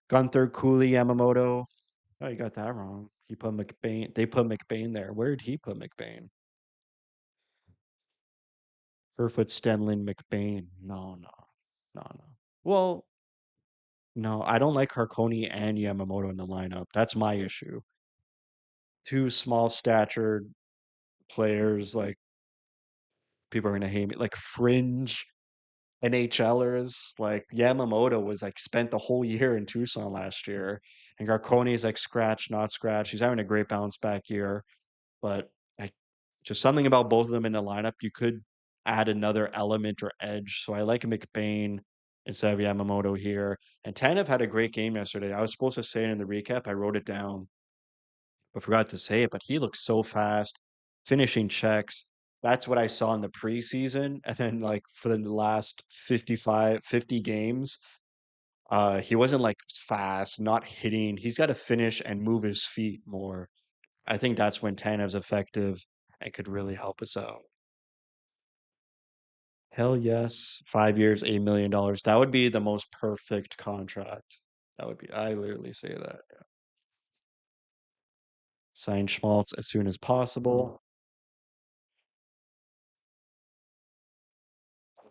Gunther, Cooley, Yamamoto. Oh, you got that wrong. He put McBain. They put McBain there. Where did he put McBain? Kerfoot, Stenlin, McBain. No, no, no, no. Well, no, I don't like Harkoni and Yamamoto in the lineup. That's my issue. Two small statured players, like people are gonna hate me. Like fringe. NHLers, like Yamamoto was like spent the whole year in Tucson last year, and Garconi is like scratch, not scratch. He's having a great bounce back year, but like just something about both of them in the lineup, you could add another element or edge. So I like McBain instead of Yamamoto here. And Tanev had a great game yesterday. I was supposed to say it in the recap. I wrote it down, but forgot to say it. But he looks so fast, finishing checks. That's what I saw in the preseason. And then like for the last 50 games, he wasn't like fast, not hitting. He's got to finish and move his feet more. I think that's when Tanev's effective and could really help us out. Hell yes, 5 years, $8 million. That would be the most perfect contract. That would be. I literally say that. Sign Schmaltz as soon as possible.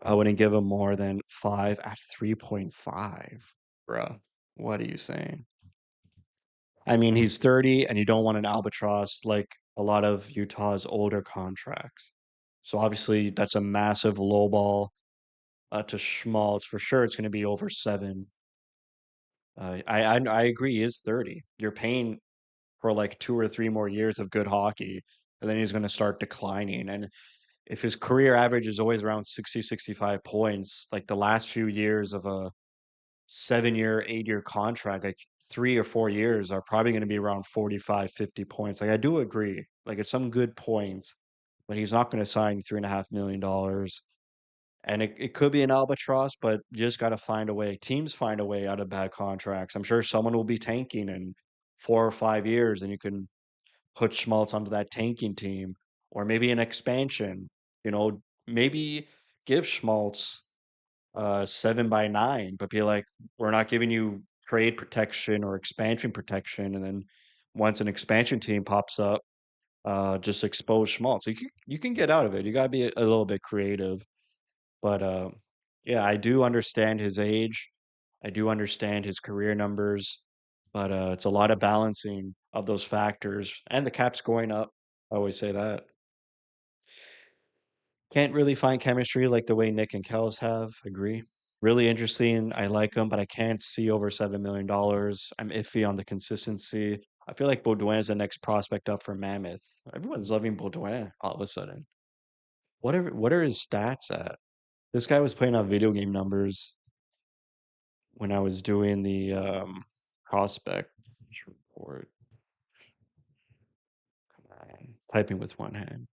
I wouldn't give him more than 5 at 3.5. Bruh, what are you saying? I mean, he's 30 and you don't want an albatross like a lot of Utah's older contracts. So obviously that's a massive low ball to Schmaltz. For sure it's going to be over 7. I agree, he is 30. You're paying for like 2 or 3 more years of good hockey, and then he's going to start declining. And if his career average is always around 60, 65 points, like the last few years of a 7 year, 8 year contract, like 3 or 4 years are probably going to be around 45, 50 points. Like I do agree. Like it's some good points, but he's not going to sign $3.5 million. And it could be an albatross, but you just got to find a way. Teams find a way out of bad contracts. I'm sure someone will be tanking in 4 or 5 years, and you can put Schmaltz onto that tanking team, or maybe an expansion. Maybe give Schmaltz 7 by 9, but be like, we're not giving you trade protection or expansion protection, and then once an expansion team pops up, just expose Schmaltz. You can get out of it. You gotta be a little bit creative. But yeah, I do understand his age. I do understand his career numbers, but it's a lot of balancing of those factors, and the cap's going up. I always say that. Can't really find chemistry like the way Nick and Kels have. Agree. Really interesting. I like him, but I can't see over $7 million. I'm iffy on the consistency. I feel like Baudouin is the next prospect up for Mammoth. Everyone's loving Baudouin all of a sudden. What are his stats at? This guy was playing on video game numbers when I was doing the prospect report. Come on, typing with one hand.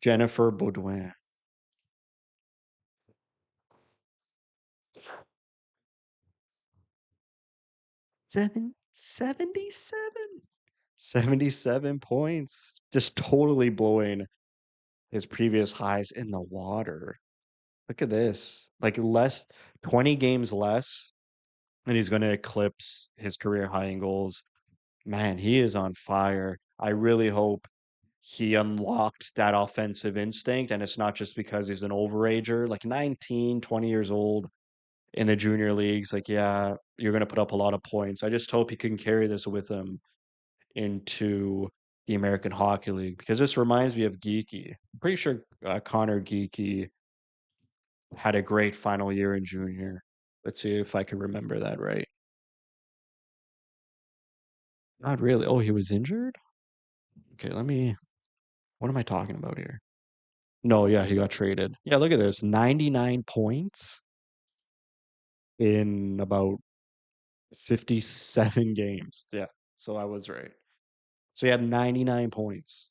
Jennifer Baudouin. 77. 77 points. Just totally blowing his previous highs in the water. Look at this. Like 20 games less, and he's going to eclipse his career high in goals. Man, he is on fire. I really hope he unlocked that offensive instinct, and it's not just because he's an overager, like 19, 20 years old in the junior leagues. Like, yeah, you're going to put up a lot of points. I just hope he can carry this with him into the American Hockey League, because this reminds me of Geeky. I'm pretty sure Connor Geeky had a great final year in junior. Let's see if I can remember that right. Not really. Oh, he was injured? Okay, what am I talking about here? No, yeah, he got traded. Yeah, look at this. 99 points in about 57 games. Yeah, so I was right. So he had 99 points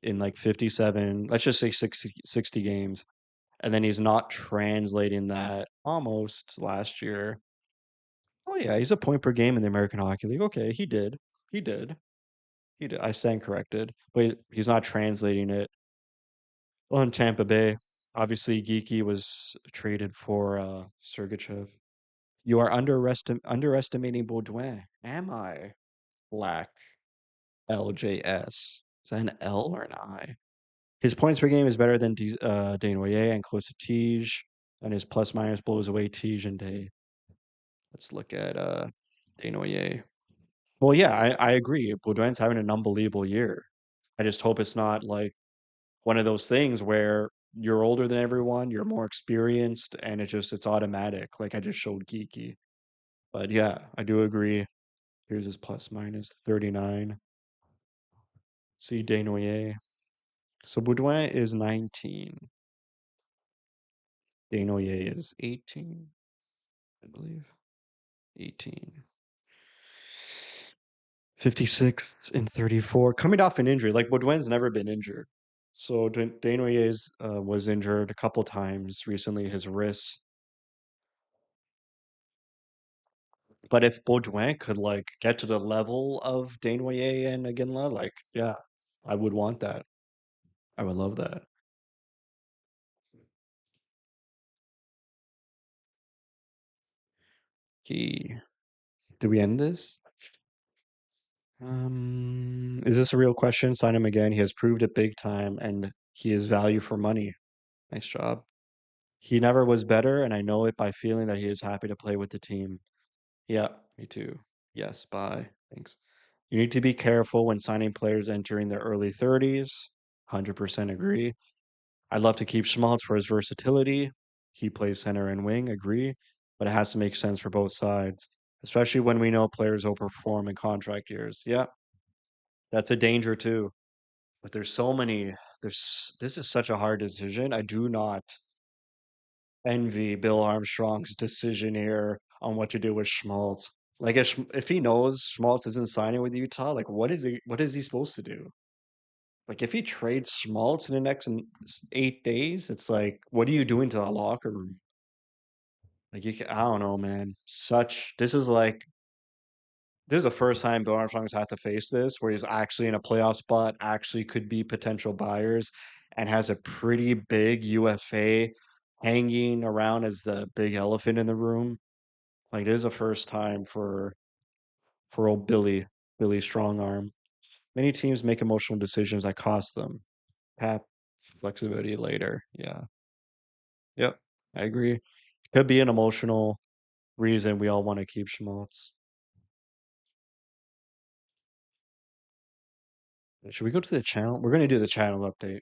in like 57, let's just say 60 games. And then he's not translating that almost last year. Oh yeah, he's a point per game in the American Hockey League. Okay, he did. He did. He did. I stand corrected. But he's not translating it on Tampa Bay. Obviously, Geeky was traded for Sergachev. You are underestimating Baudouin. Am I? Black LJS. Is that an L or an I? His points per game is better than Desnoyers and close to Tige, and his plus minus blows away Tige and Day. Let's look at Desnoyers. Well, yeah, I agree. Baudouin's having an unbelievable year. I just hope it's not like one of those things where you're older than everyone, you're more experienced, and it's automatic. Like I just showed Geeky. But yeah, I do agree. Here's his plus minus 39. See Desnoyers. So Baudouin is 19. Desnoyers is 18, I believe. 18. 56 and 34. Coming off an injury. Like Baudouin's never been injured. So Desnoyers was injured a couple times recently, his wrist. But if Baudouin could like get to the level of Desnoyers and Aguinla, like yeah, I would want that. I would love that. He, do we end this? Is this a real question? Sign him again. He has proved it big time and he is value for money. Nice job. He never was better, and I know it by feeling that he is happy to play with the team. Yeah, me too. Yes, bye. Thanks. You need to be careful when signing players entering their early 30s. 100% agree. I'd love to keep Schmaltz for his versatility. He plays center and wing, agree, but it has to make sense for both sides, especially when we know players will perform in contract years. Yeah, that's a danger too. But there's so many, there's this is such a hard decision. I do not envy Bill Armstrong's decision here on what to do with Schmaltz. Like if he knows Schmaltz isn't signing with Utah, like what is he supposed to do? Like if he trades Schmaltz in the next 8 days, it's like, what are you doing to the locker room? Like I don't know, man. This is the first time Bill Armstrong's had to face this, where he's actually in a playoff spot, actually could be potential buyers, and has a pretty big UFA hanging around as the big elephant in the room. Like it is the first time for old Billy Strongarm. Many teams make emotional decisions that cost them. Cap flexibility later. Yeah. Yep. I agree. Could be an emotional reason we all want to keep Schmaltz. Should we go to the channel? We're gonna do the channel update.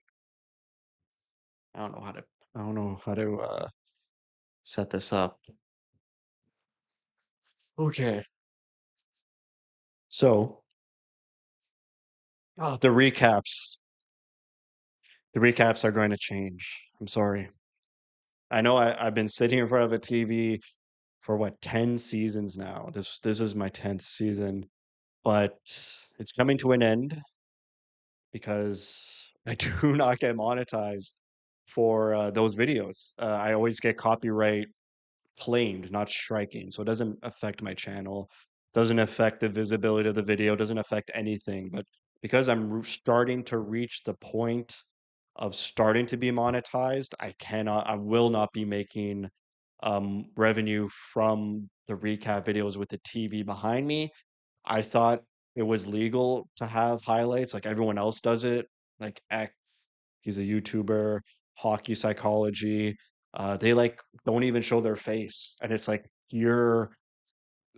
I don't know how to I don't know how to set this up. Okay. So oh, the recaps are going to change. I'm sorry. I know I've been sitting in front of a TV for what 10 seasons now. This is my 10th season, but it's coming to an end because I do not get monetized for those videos. I always get copyright claimed, not striking. So it doesn't affect my channel, doesn't affect the visibility of the video, doesn't affect anything. But because starting to reach the point of starting to be monetized, I will not be making revenue from the recap videos with the TV behind me. I thought it was legal to have highlights like everyone else does it. Like X, he's a YouTuber, hockey psychology. They like don't even show their face, and it's like your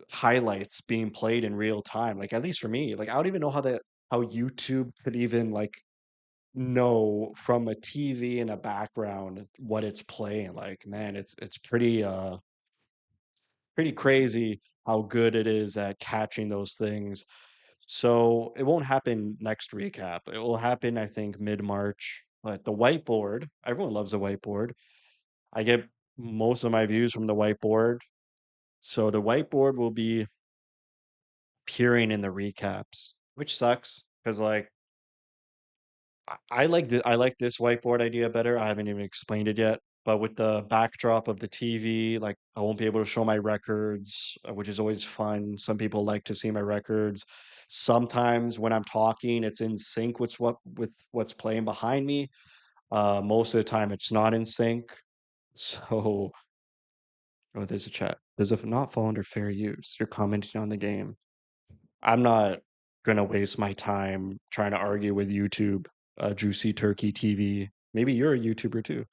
highlights being played in real time. Like at least for me, like I don't even know how YouTube could even like know from a TV in a background what it's playing. Like man, it's pretty crazy how good it is at catching those things. So it won't happen next recap. It will happen, I think, mid-March. But the whiteboard, everyone loves a whiteboard. I get most of my views from the whiteboard. So the whiteboard will be appearing in the recaps, which sucks because like I like this whiteboard idea better. I haven't even explained it yet. But with the backdrop of the TV, like I won't be able to show my records, which is always fun. Some people like to see my records. Sometimes when I'm talking, it's in sync with what's playing behind me. Most of the time, it's not in sync. So, oh, there's a chat. Does it not fall under fair use? You're commenting on the game. I'm not gonna waste my time trying to argue with YouTube, Juicy Turkey TV. Maybe you're a YouTuber too.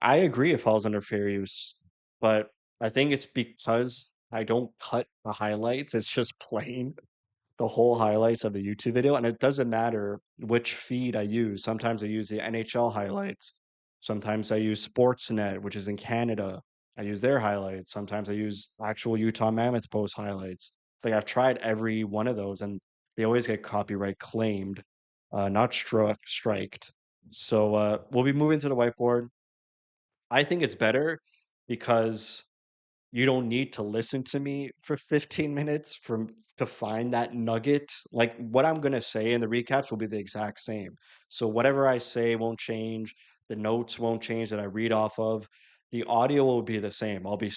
I agree it falls under fair use, but I think it's because I don't cut the highlights. It's just playing the whole highlights of the YouTube video, and it doesn't matter which feed I use. Sometimes I use the NHL highlights. Sometimes I use Sportsnet, which is in Canada. I use their highlights. Sometimes I use actual Utah Mammoth post highlights. It's like I've tried every one of those, and they always get copyright claimed, not striked. So we'll be moving to the whiteboard. I think it's better because you don't need to listen to me for 15 minutes from to find that nugget. Like, what I'm gonna say in the recaps will be the exact same. So whatever I say won't change, the notes won't change that I read off of. The audio will be the same. I'll be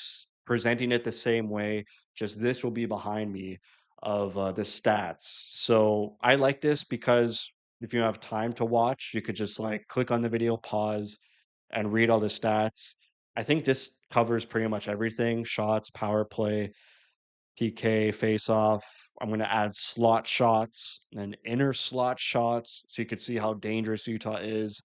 presenting it the same way, just this will be behind me of, the stats. So I like this because if you have time to watch, you could just, like, click on the video, pause, and read all the stats. I think this covers pretty much everything: shots, power play, PK, face off. I'm gonna add slot shots and inner slot shots so you can see how dangerous Utah is.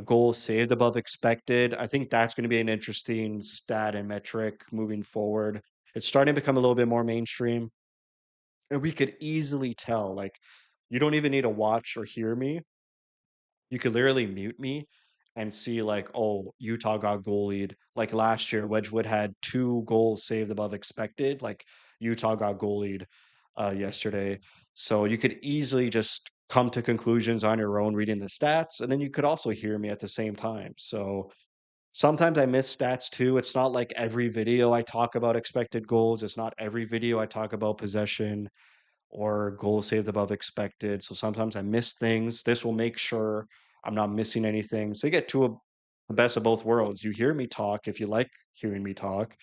Goals saved above expected. I think that's gonna be an interesting stat and metric moving forward. It's starting to become a little bit more mainstream, and we could easily tell, like, you don't even need to watch or hear me. You could literally mute me and see like, oh, Utah got goalied. Like last year, Wedgwood had 2 goals saved above expected. Like Utah got goalied yesterday. So you could easily just come to conclusions on your own reading the stats, and then you could also hear me at the same time. So sometimes I miss stats too. It's not like every video I talk about expected goals. It's not every video I talk about possession or goals saved above expected. So sometimes I miss things. This will make sure I'm not missing anything. So you get the best of both worlds. You hear me talk if you like hearing me talk.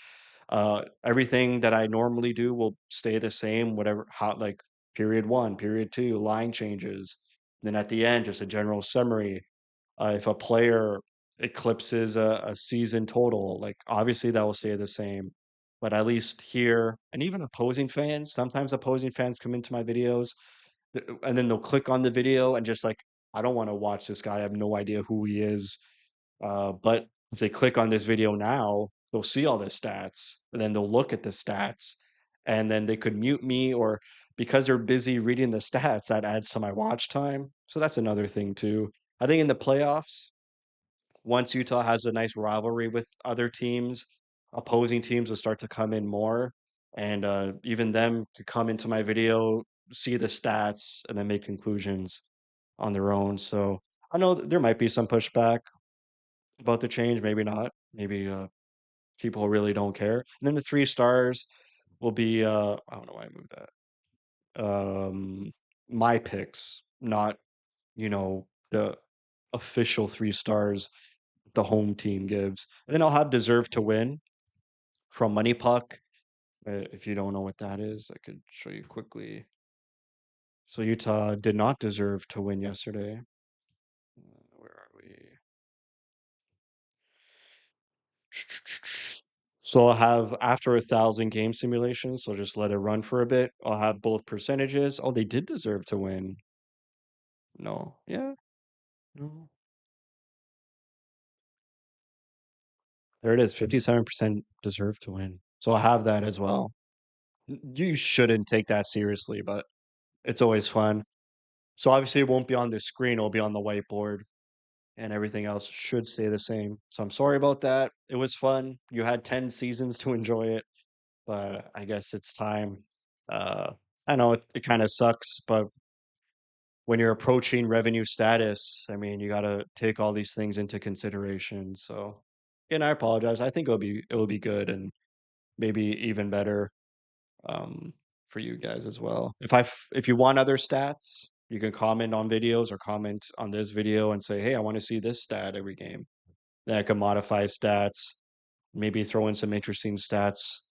Everything that I normally do will stay the same, whatever, how, like period one, period two, line changes. Then at the end, just a general summary. If a player eclipses a season total, like obviously that will stay the same. But at least here, and even opposing fans, sometimes opposing fans come into my videos and then they'll click on the video and just like, I don't want to watch this guy. I have no idea who he is. But if they click on this video now, they'll see all the stats and then they'll look at the stats and then they could mute me, or because they're busy reading the stats, that adds to my watch time. So that's another thing too. I think in the playoffs, once Utah has a nice rivalry with other teams, opposing teams will start to come in more, and even them could come into my video, see the stats, and then make conclusions on their own. So I know there might be some pushback about the change, maybe not. Maybe people really don't care. And then the 3 stars will be I don't know why I moved that. My picks, not the official 3 stars the home team gives. And then I'll have deserve to win from Money Puck. If you don't know what that is, I could show you quickly. So Utah did not deserve to win yesterday. Where are we? So I'll have after 1,000 game simulations, so just let it run for a bit. I'll have both percentages. Oh, they did deserve to win. No. Yeah. No. There it is. 57% deserve to win. So I'll have that as well. You shouldn't take that seriously, but it's always fun. So obviously it won't be on the screen, it'll be on the whiteboard, and everything else should stay the same. So I'm sorry about that. It was fun. You had 10 seasons to enjoy it, but I guess it's time. Uh, I know it kind of sucks, but when you're approaching revenue status, I mean, you got to take all these things into consideration. So, and I apologize. I think it will be good and maybe even better um, for you guys as well. If you want other stats, you can comment on videos or comment on this video and say, "Hey, I want to see this stat every game." Then I can modify stats, maybe throw in some interesting stats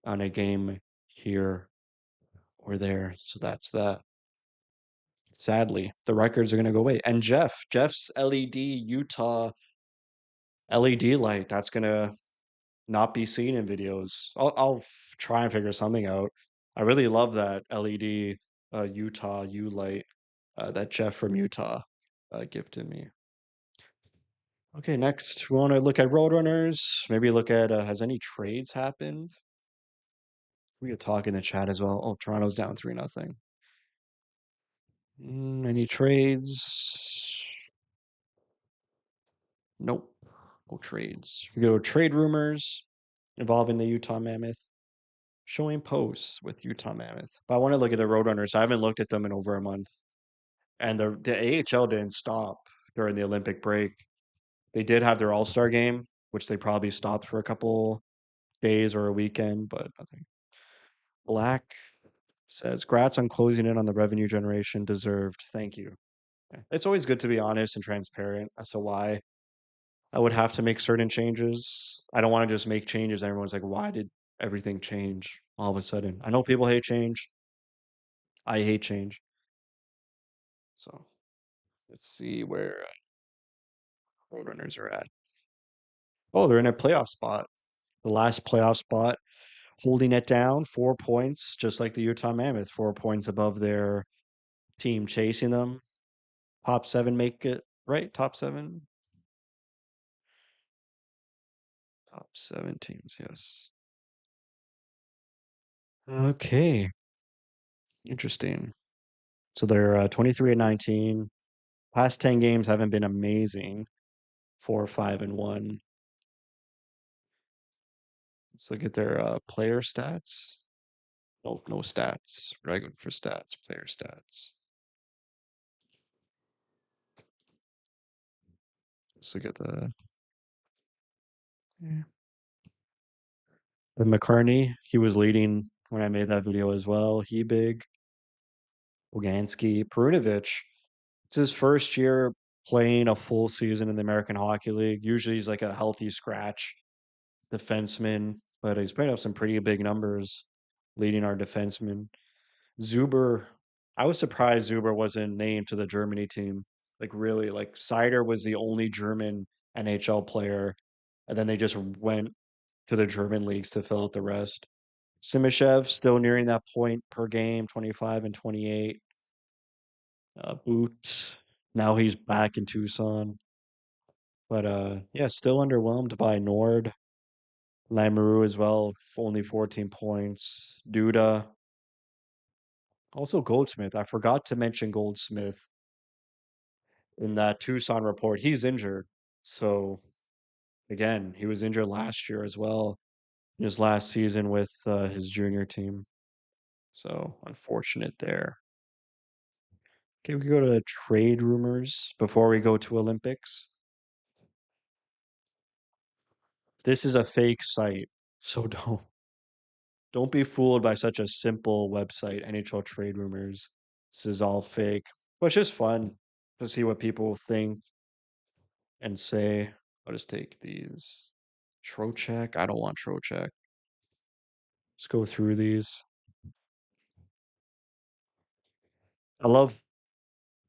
on a game here or there. So that's that. Sadly, the records are going to go away. And Jeff's LED Utah LED light, that's going to not be seen in videos. I'll try and figure something out. I really love that LED Utah U light that Jeff from Utah gifted me. Okay, next we want to look at Roadrunners. Maybe look at has any trades happened? We could talk in the chat as well. Oh, Toronto's down 3-0. Any trades? Nope. No trades. We go trade rumors involving the Utah Mammoth. Showing posts with Utah Mammoth. But I want to look at the Roadrunners. I haven't looked at them in over a month. And the AHL didn't stop during the Olympic break. They did have their All-Star game, which they probably stopped for a couple days or a weekend, but nothing. Black says, "Grats on closing in on the revenue generation deserved. Thank you." Yeah. It's always good to be honest and transparent as to why I would have to make certain changes. I don't want to just make changes. And everyone's like, why did everything change all of a sudden? I know people hate change. I hate change. So let's see where Roadrunners are at. Oh, they're in a playoff spot. The last playoff spot, holding it down, 4 points, just like the Utah Mammoth, 4 points above their team chasing them. Top seven make it, right? Top seven? Top seven teams, yes. Okay, interesting. So they're 23 and 19. Past 10 games haven't been amazing. 4, 5, and 1. Let's look at their player stats. No, no stats. Regular for stats, player stats. Let's look at yeah. The McCartney. He was leading when I made that video as well. He big. Boganski. Perunovic. It's his first year playing a full season in the American Hockey League. Usually he's like a healthy scratch defenseman, but he's putting up some pretty big numbers leading our defenseman. Zuber, I was surprised Zuber wasn't named to the Germany team. Like really, like Seider was the only German NHL player, and then they just went to the German leagues to fill out the rest. Simishev still nearing that point per game, 25 and 28. Boot, now he's back in Tucson, but yeah, still underwhelmed by Nord. Lamoureux as well, only 14 points. Duda, also Goldsmith. I forgot to mention Goldsmith in that Tucson report. He's injured. So again, he was injured last year as well in his last season with his junior team. So unfortunate there. Okay, we go to trade rumors before we go to Olympics. This is a fake site, so don't be fooled by such a simple website, NHL trade rumors. This is all fake, but it's just fun to see what people think and say. I'll just take these. Trocheck. I don't want Trocheck. Let's go through these. I love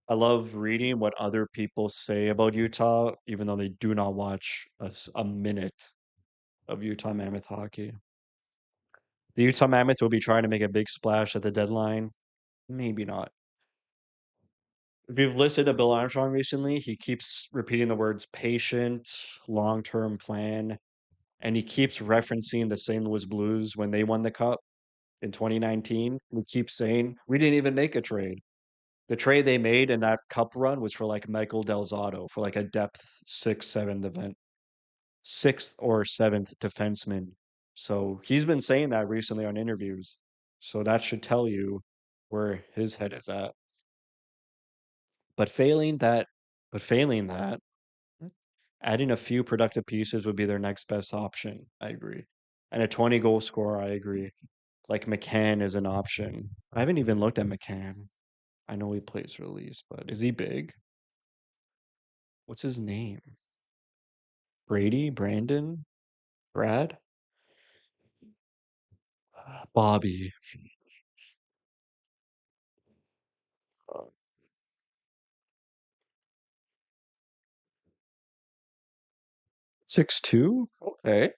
I love reading what other people say about Utah, even though they do not watch a minute of Utah Mammoth hockey. The Utah Mammoth will be trying to make a big splash at the deadline. Maybe not. If you've listened to Bill Armstrong recently, he keeps repeating the words patient, long-term plan, and he keeps referencing the St. Louis Blues when they won the cup in 2019. He keeps saying, we didn't even make a trade. The trade they made in that cup run was for like Michael Delzato for like a depth 6, 7 event, sixth or seventh defenseman. So he's been saying that recently on interviews. So that should tell you where his head is at. But failing that, adding a few productive pieces would be their next best option. I agree. And a 20 goal scorer, I agree. Like McCann is an option. I haven't even looked at McCann. I know he plays for the Leafs, but is he big? What's his name? Brady? Brandon? Brad? Bobby. 6'2"? Okay.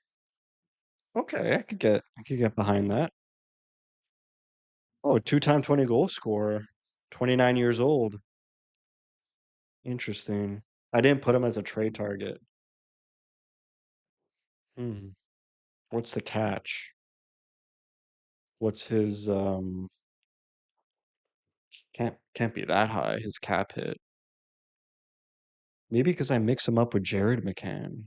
Okay, I could get behind that. Oh, two-time 20 goal scorer. 29 years old. Interesting. I didn't put him as a trade target. Hmm. What's the catch? What's his can't be that high, his cap hit. Maybe because I mix him up with Jared McCann.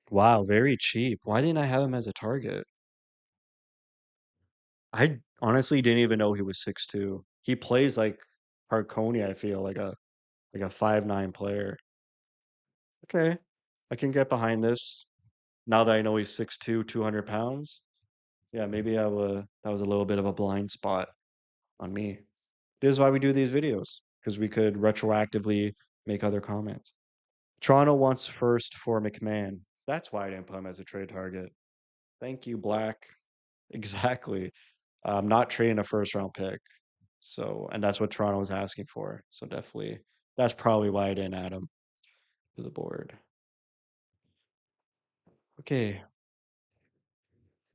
Wow, very cheap. Why didn't I have him as a target? I honestly didn't even know he was 6'2". He plays like Harconi, I feel like a 5'9" player. Okay, I can get behind this. Now that I know he's 6'2", 200 pounds. Yeah, maybe that was a little bit of a blind spot on me. This is why we do these videos, because we could retroactively make other comments. Toronto wants first for McMahon. That's why I didn't put him as a trade target. Thank you, Black. Exactly. I'm not trading a first round pick. So, and that's what Toronto was asking for. So definitely, that's probably why I didn't add him to the board. Okay.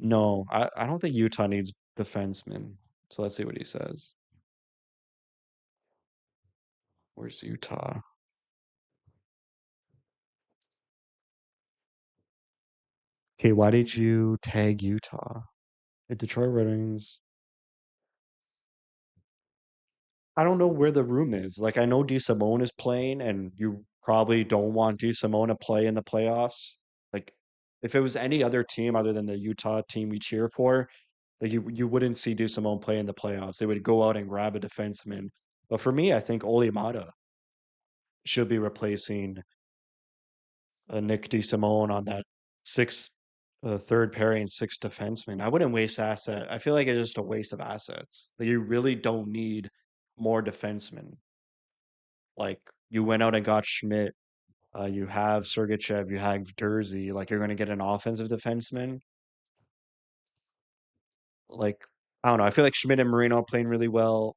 No, I don't think Utah needs defensemen. So let's see what he says. Where's Utah? Okay, why did you tag Utah? The Detroit Red Wings. I don't know where the room is. Like I know DeSimone is playing, and you probably don't want DeSimone to play in the playoffs. Like if it was any other team other than the Utah team we cheer for, like you wouldn't see DeSimone play in the playoffs. They would go out and grab a defenseman. But for me, I think Ole Mata should be replacing Nick DeSimone on that six third pairing six defenseman. I wouldn't waste asset. I feel like it's just a waste of assets. Like you really don't need more defensemen. Like you went out and got Schmidt. You have Sergachev. You have Dursey. Like you're going to get an offensive defenseman. Like I don't know. I feel like Schmidt and Marino are playing really well.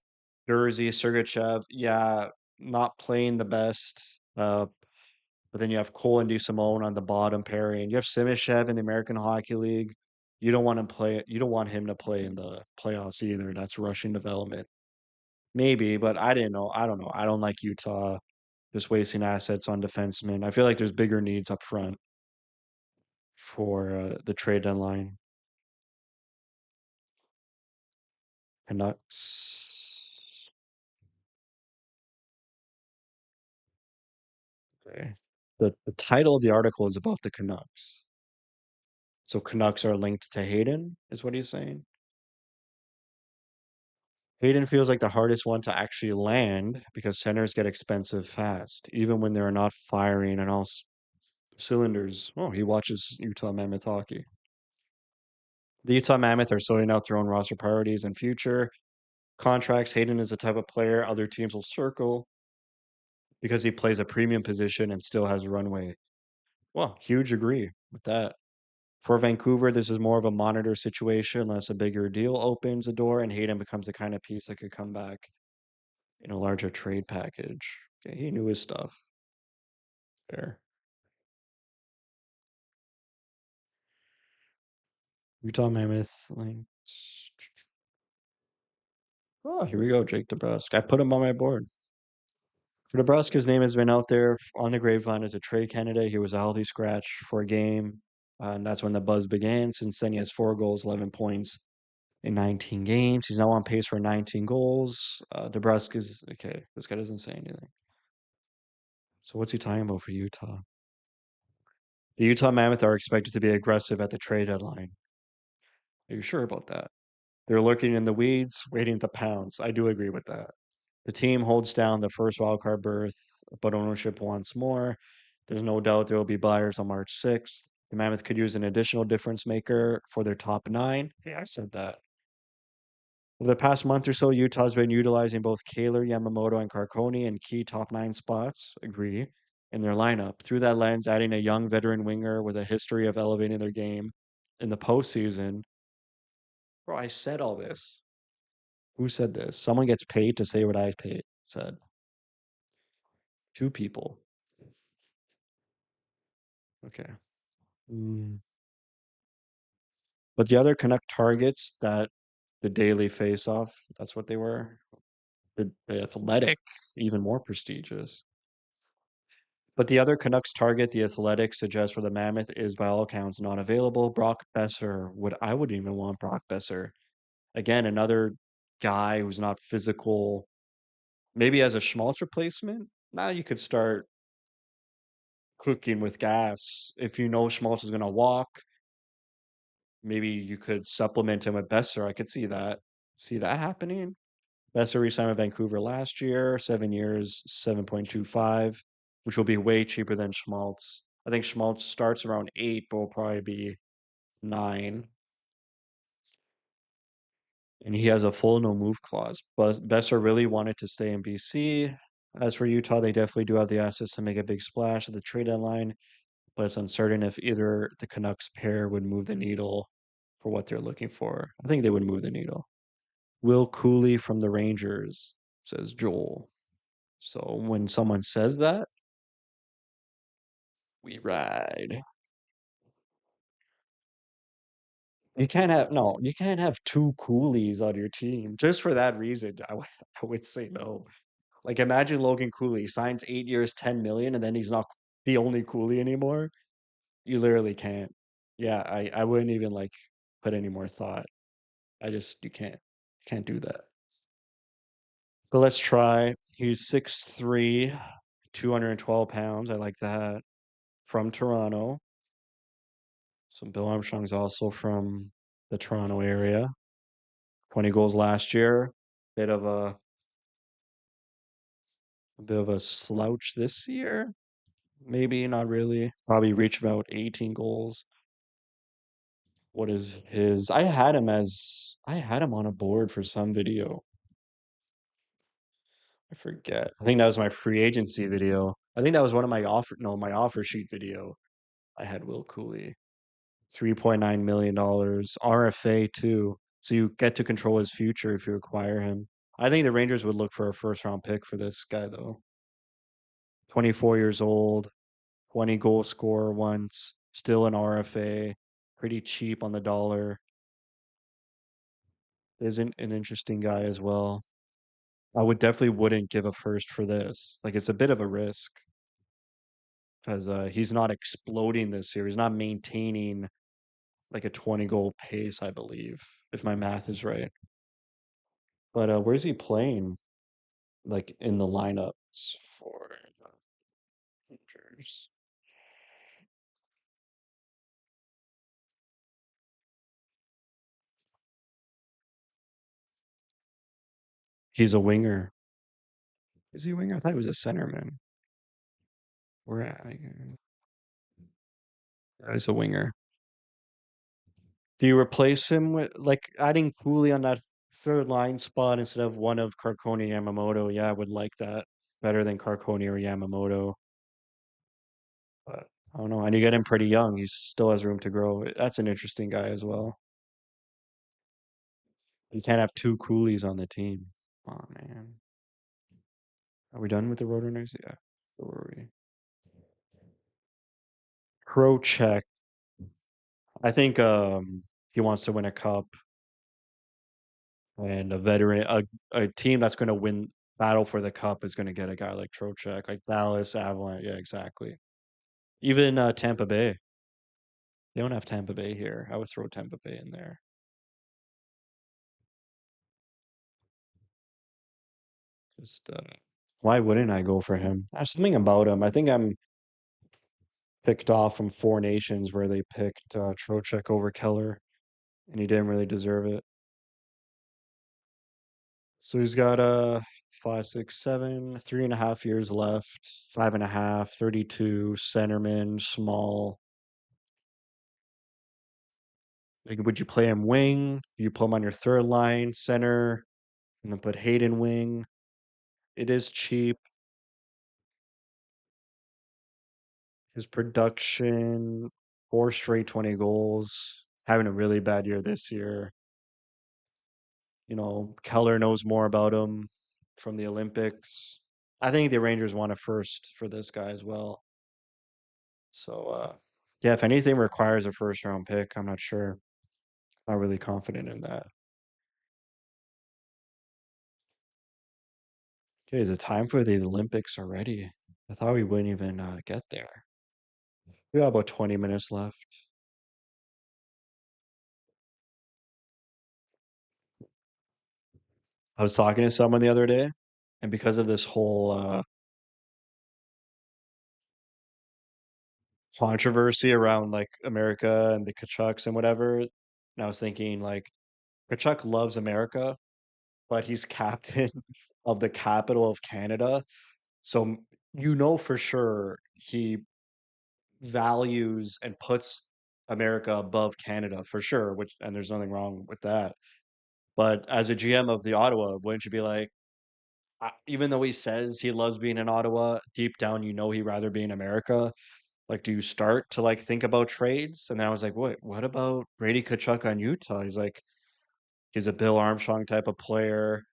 Dursey, Sergachev, yeah, not playing the best. But then you have Cole and DeSimone on the bottom pairing. You have Simishev in the American Hockey League. You don't want to play. You don't want him to play in the playoffs either. That's Russian development. Maybe, but I didn't know. I don't know. I don't like Utah just wasting assets on defensemen. I feel like there's bigger needs up front for the trade deadline. Canucks. Okay. The title of the article is about the Canucks. So Canucks are linked to Hayden, is what he's saying. Hayden feels like the hardest one to actually land because centers get expensive fast, even when they're not firing on all cylinders. Oh, he watches Utah Mammoth hockey. The Utah Mammoth are sorting out their own roster priorities and future contracts. Hayden is the type of player other teams will circle because he plays a premium position and still has runway. Well, huge agree with that. For Vancouver, this is more of a monitor situation, unless a bigger deal opens the door and Hayden becomes the kind of piece that could come back in a larger trade package. Okay, he knew his stuff there. Utah Mammoth, like, oh, here we go, Jake DeBrusk. I put him on my board. For DeBrusk, his name has been out there on the grapevine as a trade candidate. He was a healthy scratch for a game, and that's when the buzz began. Since then, he has 4 goals, 11 points in 19 games. He's now on pace for 19 goals. DeBrusk is okay. This guy doesn't say anything. So what's he talking about for Utah? The Utah Mammoth are expected to be aggressive at the trade deadline. Are you sure about that? They're lurking in the weeds, waiting to pounce. I do agree with that. The team holds down the first wildcard berth, but ownership wants more. There's no doubt there will be buyers on March 6th. The Mammoth could use an additional difference maker for their top nine. Yeah, I said that. Over the past month or so, Utah's been utilizing both Kaler, Yamamoto, and Carconi in key top nine spots, agree, in their lineup. Through that lens, adding a young veteran winger with a history of elevating their game in the postseason. Bro, I said all this. Who said this? Someone gets paid to say what I said. Two people. Okay. Mm. But the other Canuck targets that the daily face-off, that's what they were. The Athletic, even more prestigious. But the other Canucks target, the Athletic, suggests for the Mammoth is by all accounts not available. Brock Besser. Would I wouldn't even want Brock Besser. Again, another guy who's not physical. Maybe as a Schmaltz replacement, now you could start cooking with gas. If you know Schmaltz is gonna walk, maybe you could supplement him with Besser. I could see that happening. Besser re-signed with Vancouver last year, 7 years, 7.25, which will be way cheaper than Schmaltz. I think Schmaltz starts around 8, but will probably be 9. And he has a full no move clause. But Besser really wanted to stay in BC. As for Utah, they definitely do have the assets to make a big splash at the trade deadline, but it's uncertain if either the Canucks pair would move the needle for what they're looking for. I think they would move the needle. Will Cooley from the Rangers, says Joel. So when someone says that, we ride. You can't have no, you can't have two Coolies on your team. Just for that reason, I would say no. Like imagine Logan Cooley signs 8 years, 10 million, and then he's not the only Cooley anymore. You literally can't. Yeah, I wouldn't even like put any more thought. You can't do that. But let's try. He's 6'3", 212 pounds. I like that. From Toronto. So Bill Armstrong's also from the Toronto area. 20 goals last year. Bit of a bit of a slouch this year. Maybe not really. Probably reach about 18 goals. What is his? I had him on a board for some video. I forget. I think that was my free agency video. I think that was one of my offer no, my offer sheet video. I had Will Cooley. $3.9 million. RFA too. So you get to control his future if you acquire him. I think the Rangers would look for a first round pick for this guy though. 24 years old, 20 goal scorer once, still an RFA, pretty cheap on the dollar. Isn't an interesting guy as well. I would definitely wouldn't give a first for this. Like it's a bit of a risk because he's not exploding this year. He's not maintaining like a 20 goal pace, I believe, if my math is right. But where's he playing? Like in the lineups for the Rangers. He's a winger. Is he a winger? I thought he was a centerman. Where at? He's a winger. Do you replace him with like adding Cooley on that third line spot instead of one of Carcone Yamamoto? Yeah, I would like that better than Carcone or Yamamoto. But I don't know. And you get him pretty young. He still has room to grow. That's an interesting guy as well. You can't have two Coolies on the team. Oh man. Are we done with the Roadrunners? Yeah. Where were we? Pro check. I think he wants to win a cup and a team that's going to win battle for the cup is going to get a guy like Trocheck, like Dallas, Avalanche. Yeah, exactly. Even Tampa Bay. They don't have Tampa Bay here. I would throw Tampa Bay in there. Just why wouldn't I go for him? There's something about him. I think I'm picked off from Four Nations where they picked Trocheck over Keller, and he didn't really deserve it. So he's got 3.5 years left, 5.5, 32, centerman, small. Like, would you play him wing? You put him on your third line, center, and then put Hayden wing. It is cheap. His production, four straight 20 goals, having a really bad year this year. Keller knows more about him from the Olympics. I think the Rangers want a first for this guy as well. So, yeah, if anything requires a first round pick, I'm not sure. Not really confident in that. Okay, is it time for the Olympics already? I thought we wouldn't even get there. We got about 20 minutes left. I was talking to someone the other day, And because of this whole controversy around like America and the Kachucks and whatever, and I was thinking like Kachuk loves America, but he's captain of the capital of Canada. So you know for sure he values and puts America above Canada for sure, which and there's nothing wrong with that. But as a GM of the Ottawa, wouldn't you be like, even though he says he loves being in Ottawa, deep down you know he'd rather be in America? Like, do you start to like think about trades? And then I was like, what about Brady Kachuk on Utah? He's like, he's a Bill Armstrong type of player.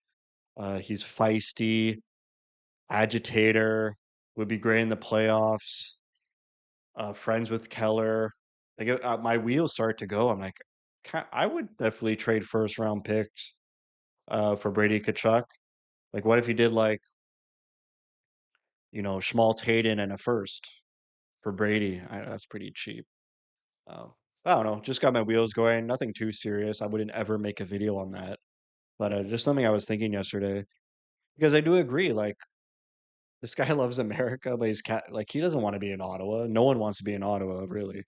He's feisty, agitator, would be great in the playoffs. Friends with Keller. Like my wheels start to go. I'm like, I would definitely trade first round picks for Brady Kachuk. Like, what if he did like Schmaltz Hayden and a first for Brady? That's pretty cheap. Um, I don't know. Just got my wheels going. Nothing too serious. I wouldn't ever make a video on that. But just something I was thinking yesterday because I do agree. Like this guy loves America, but like he doesn't want to be in Ottawa. No one wants to be in Ottawa, really.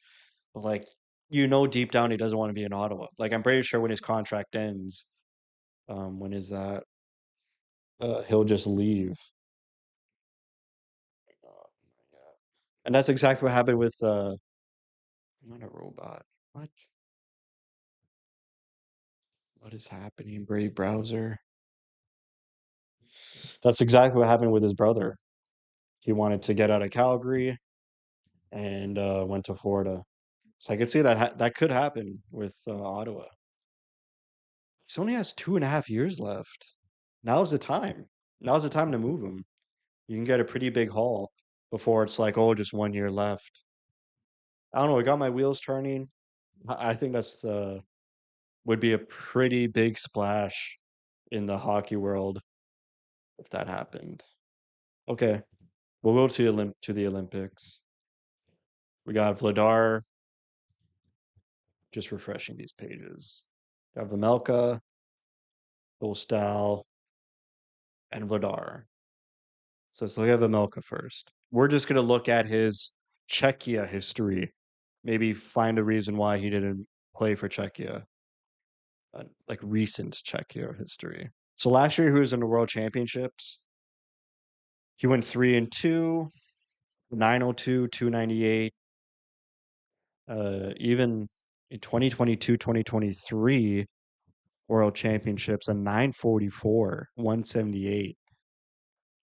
But like deep down he doesn't want to be in Ottawa. Like I'm pretty sure when his contract ends, when is that? He'll just leave. Uh, yeah. And that's exactly what happened with I'm not a robot. What? What is happening, Brave Browser? That's exactly what happened with his brother. He wanted to get out of Calgary and went to Florida. So I could see that that could happen with Ottawa. He only has 2.5 years left. Now's the time. Now's the time to move him. You can get a pretty big haul before it's like, oh, just 1 year left. I don't know. It got my wheels turning. I think that's would be a pretty big splash in the hockey world if that happened. Okay, we'll go to the Olympics. We got Vladar. Just refreshing these pages. We have Vemelka, Dostal, and Vladar. So let's look at Vemelka first. We're just going to look at his Czechia history. Maybe find a reason why he didn't play for Czechia, like recent Czechia history. So last year he was in the World Championships. He went 3-2, 902, 298. Even in 2022, 2023 World Championships, a 944, 178,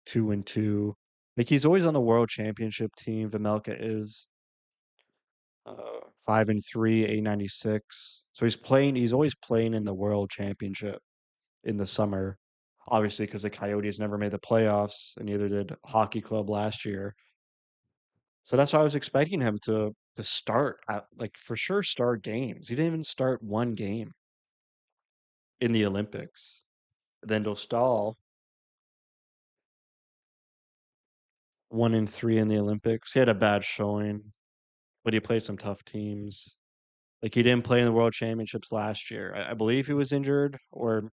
2-2. Like he's always on the World Championship team. Vemelka is 5-3, 896. So he's always playing in the World Championship in the summer. Obviously, because the Coyotes never made the playoffs, and neither did Hockey Club last year. So that's why I was expecting him to start like for sure start games. He didn't even start one game in the Olympics. Then Dostal 1-3 in the Olympics. He had a bad showing, but he played some tough teams. Like he didn't play in the World Championships last year. I believe he was injured, or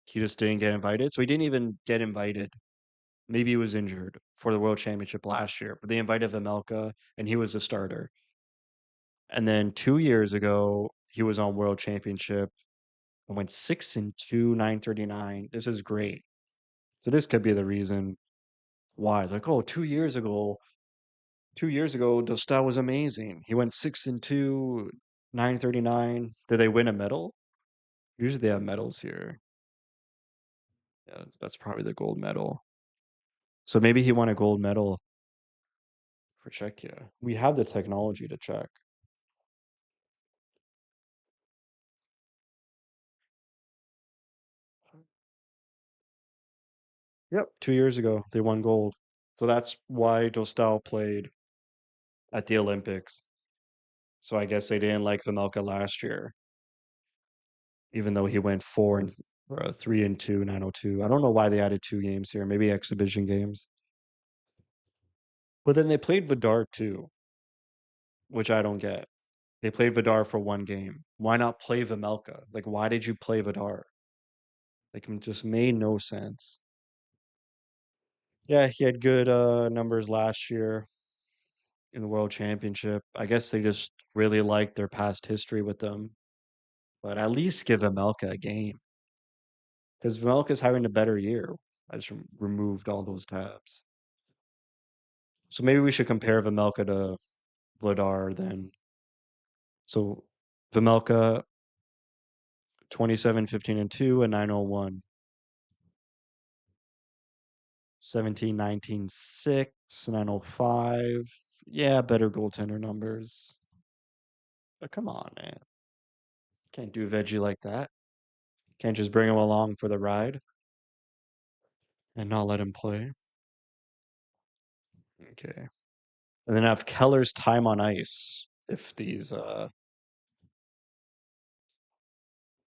he just didn't get invited. So he didn't even get invited. Maybe he was injured for the World Championship last year, but they invited Vemelka, and he was a starter. And then 2 years ago, he was on World Championship and went 6-2, 939. This is great. So this could be the reason why. Like, oh, 2 years ago, Dostal was amazing. He went 6-2, 939. Did they win a medal? Usually they have medals here. Yeah, that's probably the gold medal. So maybe he won a gold medal for Czechia. We have the technology to check. Yep, 2 years ago they won gold. So that's why Dostal played at the Olympics. So I guess they didn't like Vemelka last year, even though he went 3-2, 902. I don't know why they added 2 games here. Maybe exhibition games. But then they played Vidar too, which I don't get. They played Vidar for one game. Why not play Vemelka? Like, why did you play Vidar? Like, it just made no sense. Yeah, he had good numbers last year in the World Championship. I guess they just really liked their past history with them. But at least give Amelka a game because Amelka's having a better year. I just removed all those tabs. So maybe we should compare Vamelka to Vladar then. So Vamelka 27, 15, and 2, and 901. 17, 19, 6, 905. Yeah, better goaltender numbers. But come on, man. Can't do Veggie like that. Can't just bring him along for the ride and not let him play. Okay. And then have Keller's time on ice if these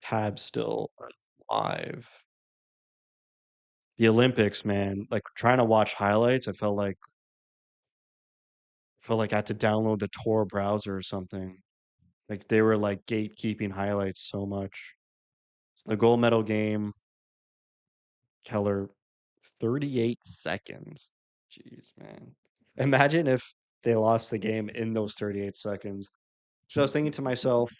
tabs still are live. The Olympics, man, like trying to watch highlights, I felt like I had to download the Tor browser or something. Like they were like gatekeeping highlights so much. So the gold medal game, Keller, 38 seconds. Jeez, man. Imagine if they lost the game in those 38 seconds. So I was thinking to myself,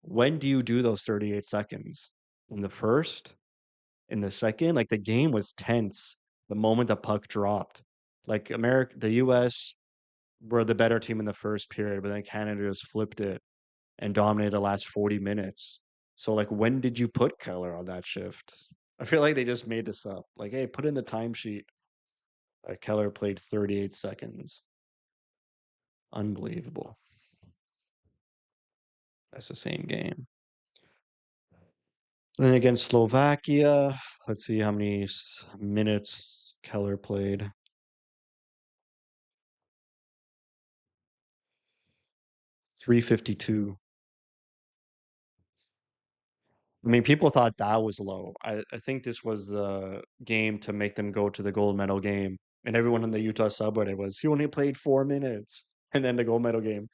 when do you do those 38 seconds? In the first? In the second? Like the game was tense the moment the puck dropped. Like the US were the better team in the first period, but then Canada just flipped it and dominated the last 40 minutes. So like when did you put Keller on that shift? I feel like they just made this up. Like, hey, put in the timesheet. Keller played 38 seconds. Unbelievable. That's the same game. Then against Slovakia, let's see how many minutes Keller played. 352. I mean, people thought that was low. I think this was the game to make them go to the gold medal game. And everyone in the Utah subreddit was, he only played 4 minutes. And then the gold medal game,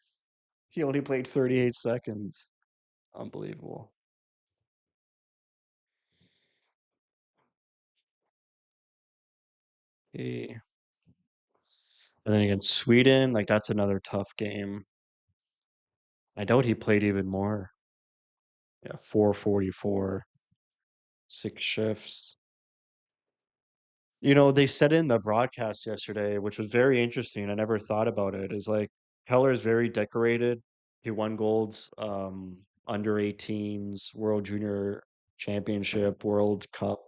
he only played 38 seconds. Unbelievable. Hey. And then against Sweden, like that's another tough game. I doubt he played even more. Yeah, 444, 6 shifts. They said in the broadcast yesterday, which was very interesting. I never thought about it. Is like Keller is very decorated. He won golds, under 18s, World Junior Championship, World Cup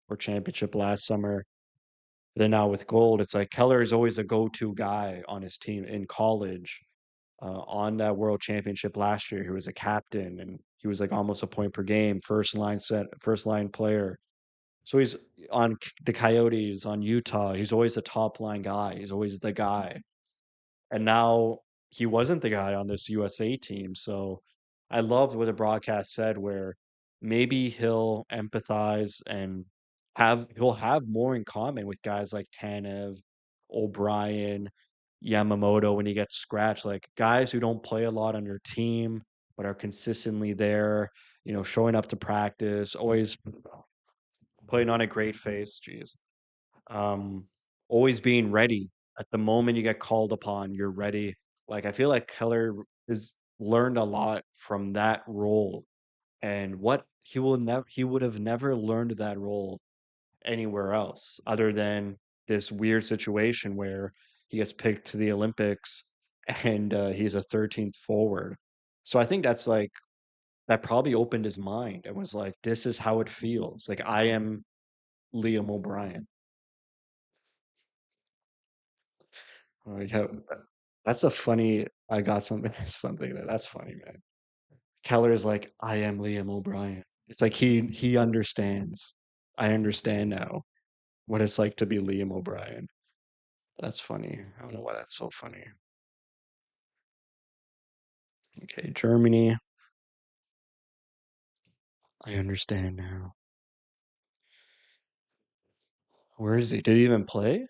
or Championship last summer. Then now with gold, it's like Keller is always a go-to guy on his team in college. On that World Championship last year, he was a captain and he was like almost a point per game, first line player. So he's on the Coyotes, on Utah. He's always the top line guy. He's always the guy. And now he wasn't the guy on this USA team. So I loved what the broadcast said, where maybe he'll empathize and he'll have more in common with guys like Tanev, O'Brien, Yamamoto when he gets scratched, like guys who don't play a lot on your team but are consistently there, showing up to practice, always putting on a great face. Jeez. Um, Always being ready at the moment you get called upon, you're ready. Like I feel like Keller has learned a lot from that role, and what he would have never learned that role anywhere else other than this weird situation where he gets picked to the Olympics and he's a 13th forward. So I think that probably opened his mind and was like, this is how it feels. Like I am Liam O'Brien. Like how that's a funny I got something something that's funny, man. Keller is like, I am Liam O'Brien. It's like he understands. I understand now what it's like to be Liam O'Brien. That's funny. I don't know why that's so funny. Okay, Germany. I understand now. Where is he? Did he even play?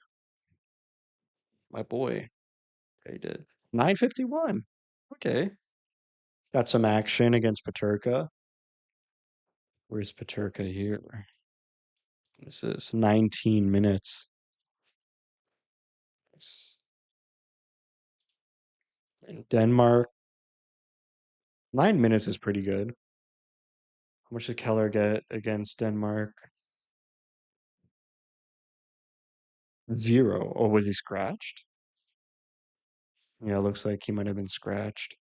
My boy. Okay, he did. 951. Okay. Got some action against Paterka. Where's Paterka here? This is 19 minutes. lives. In Denmark, 9 minutes is pretty good. How much did Keller get against Denmark? Zero. Or was he scratched? Yeah, looks like he might have been scratched.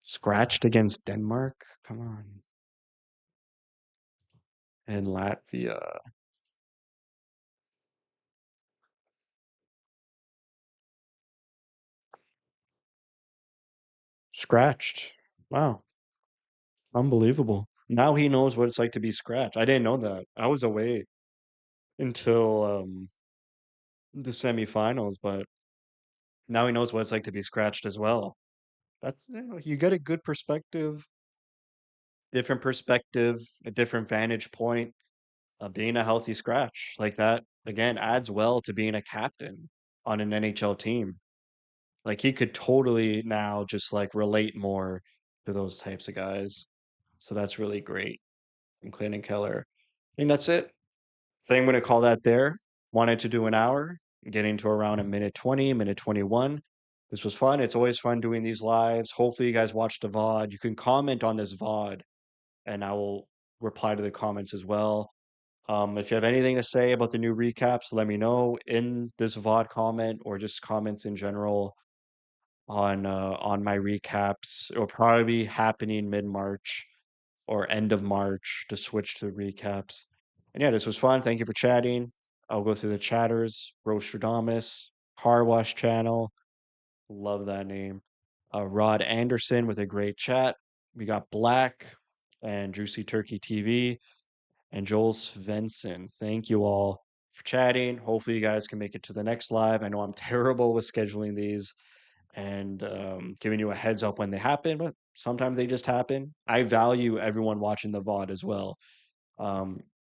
Scratched against Denmark? Come on. And Latvia. Scratched. Wow. Unbelievable. Now he knows what it's like to be scratched. I didn't know that. I was away until the semifinals, but now he knows what it's like to be scratched as well. You get a good perspective, different perspective, a different vantage point of being a healthy scratch. Like that, again, adds well to being a captain on an NHL team. Like he could totally now just like relate more to those types of guys. So that's really great from Clayton Keller. I think that's it. I think I'm gonna call that there. Wanted to do an hour, getting to around a minute 20, minute 21. This was fun. It's always fun doing these lives. Hopefully you guys watched the VOD. You can comment on this VOD and I will reply to the comments as well. If you have anything to say about the new recaps, let me know in this VOD comment or just comments in general on my recaps. It'll probably be happening mid-March or end of March to switch to recaps. And yeah, this was fun. Thank you for chatting. I'll go through the chatters. Rostradamus, Car Wash Channel. Love that name. Rod Anderson with a great chat. We got Black and Juicy Turkey TV and Joel Svensson. Thank you all for chatting. Hopefully, you guys can make it to the next live. I know I'm terrible with scheduling these and giving you a heads up when they happen, but sometimes they just happen. I value everyone watching the VOD as well.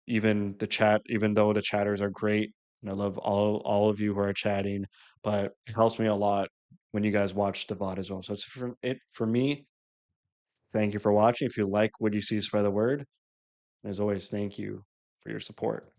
Even the chat, even though the chatters are great, and I love all of you who are chatting, but it helps me a lot when you guys watch the VOD as well. So it's it for me. Thank you for watching. If you like what you see, spread the word. As always, thank you for your support.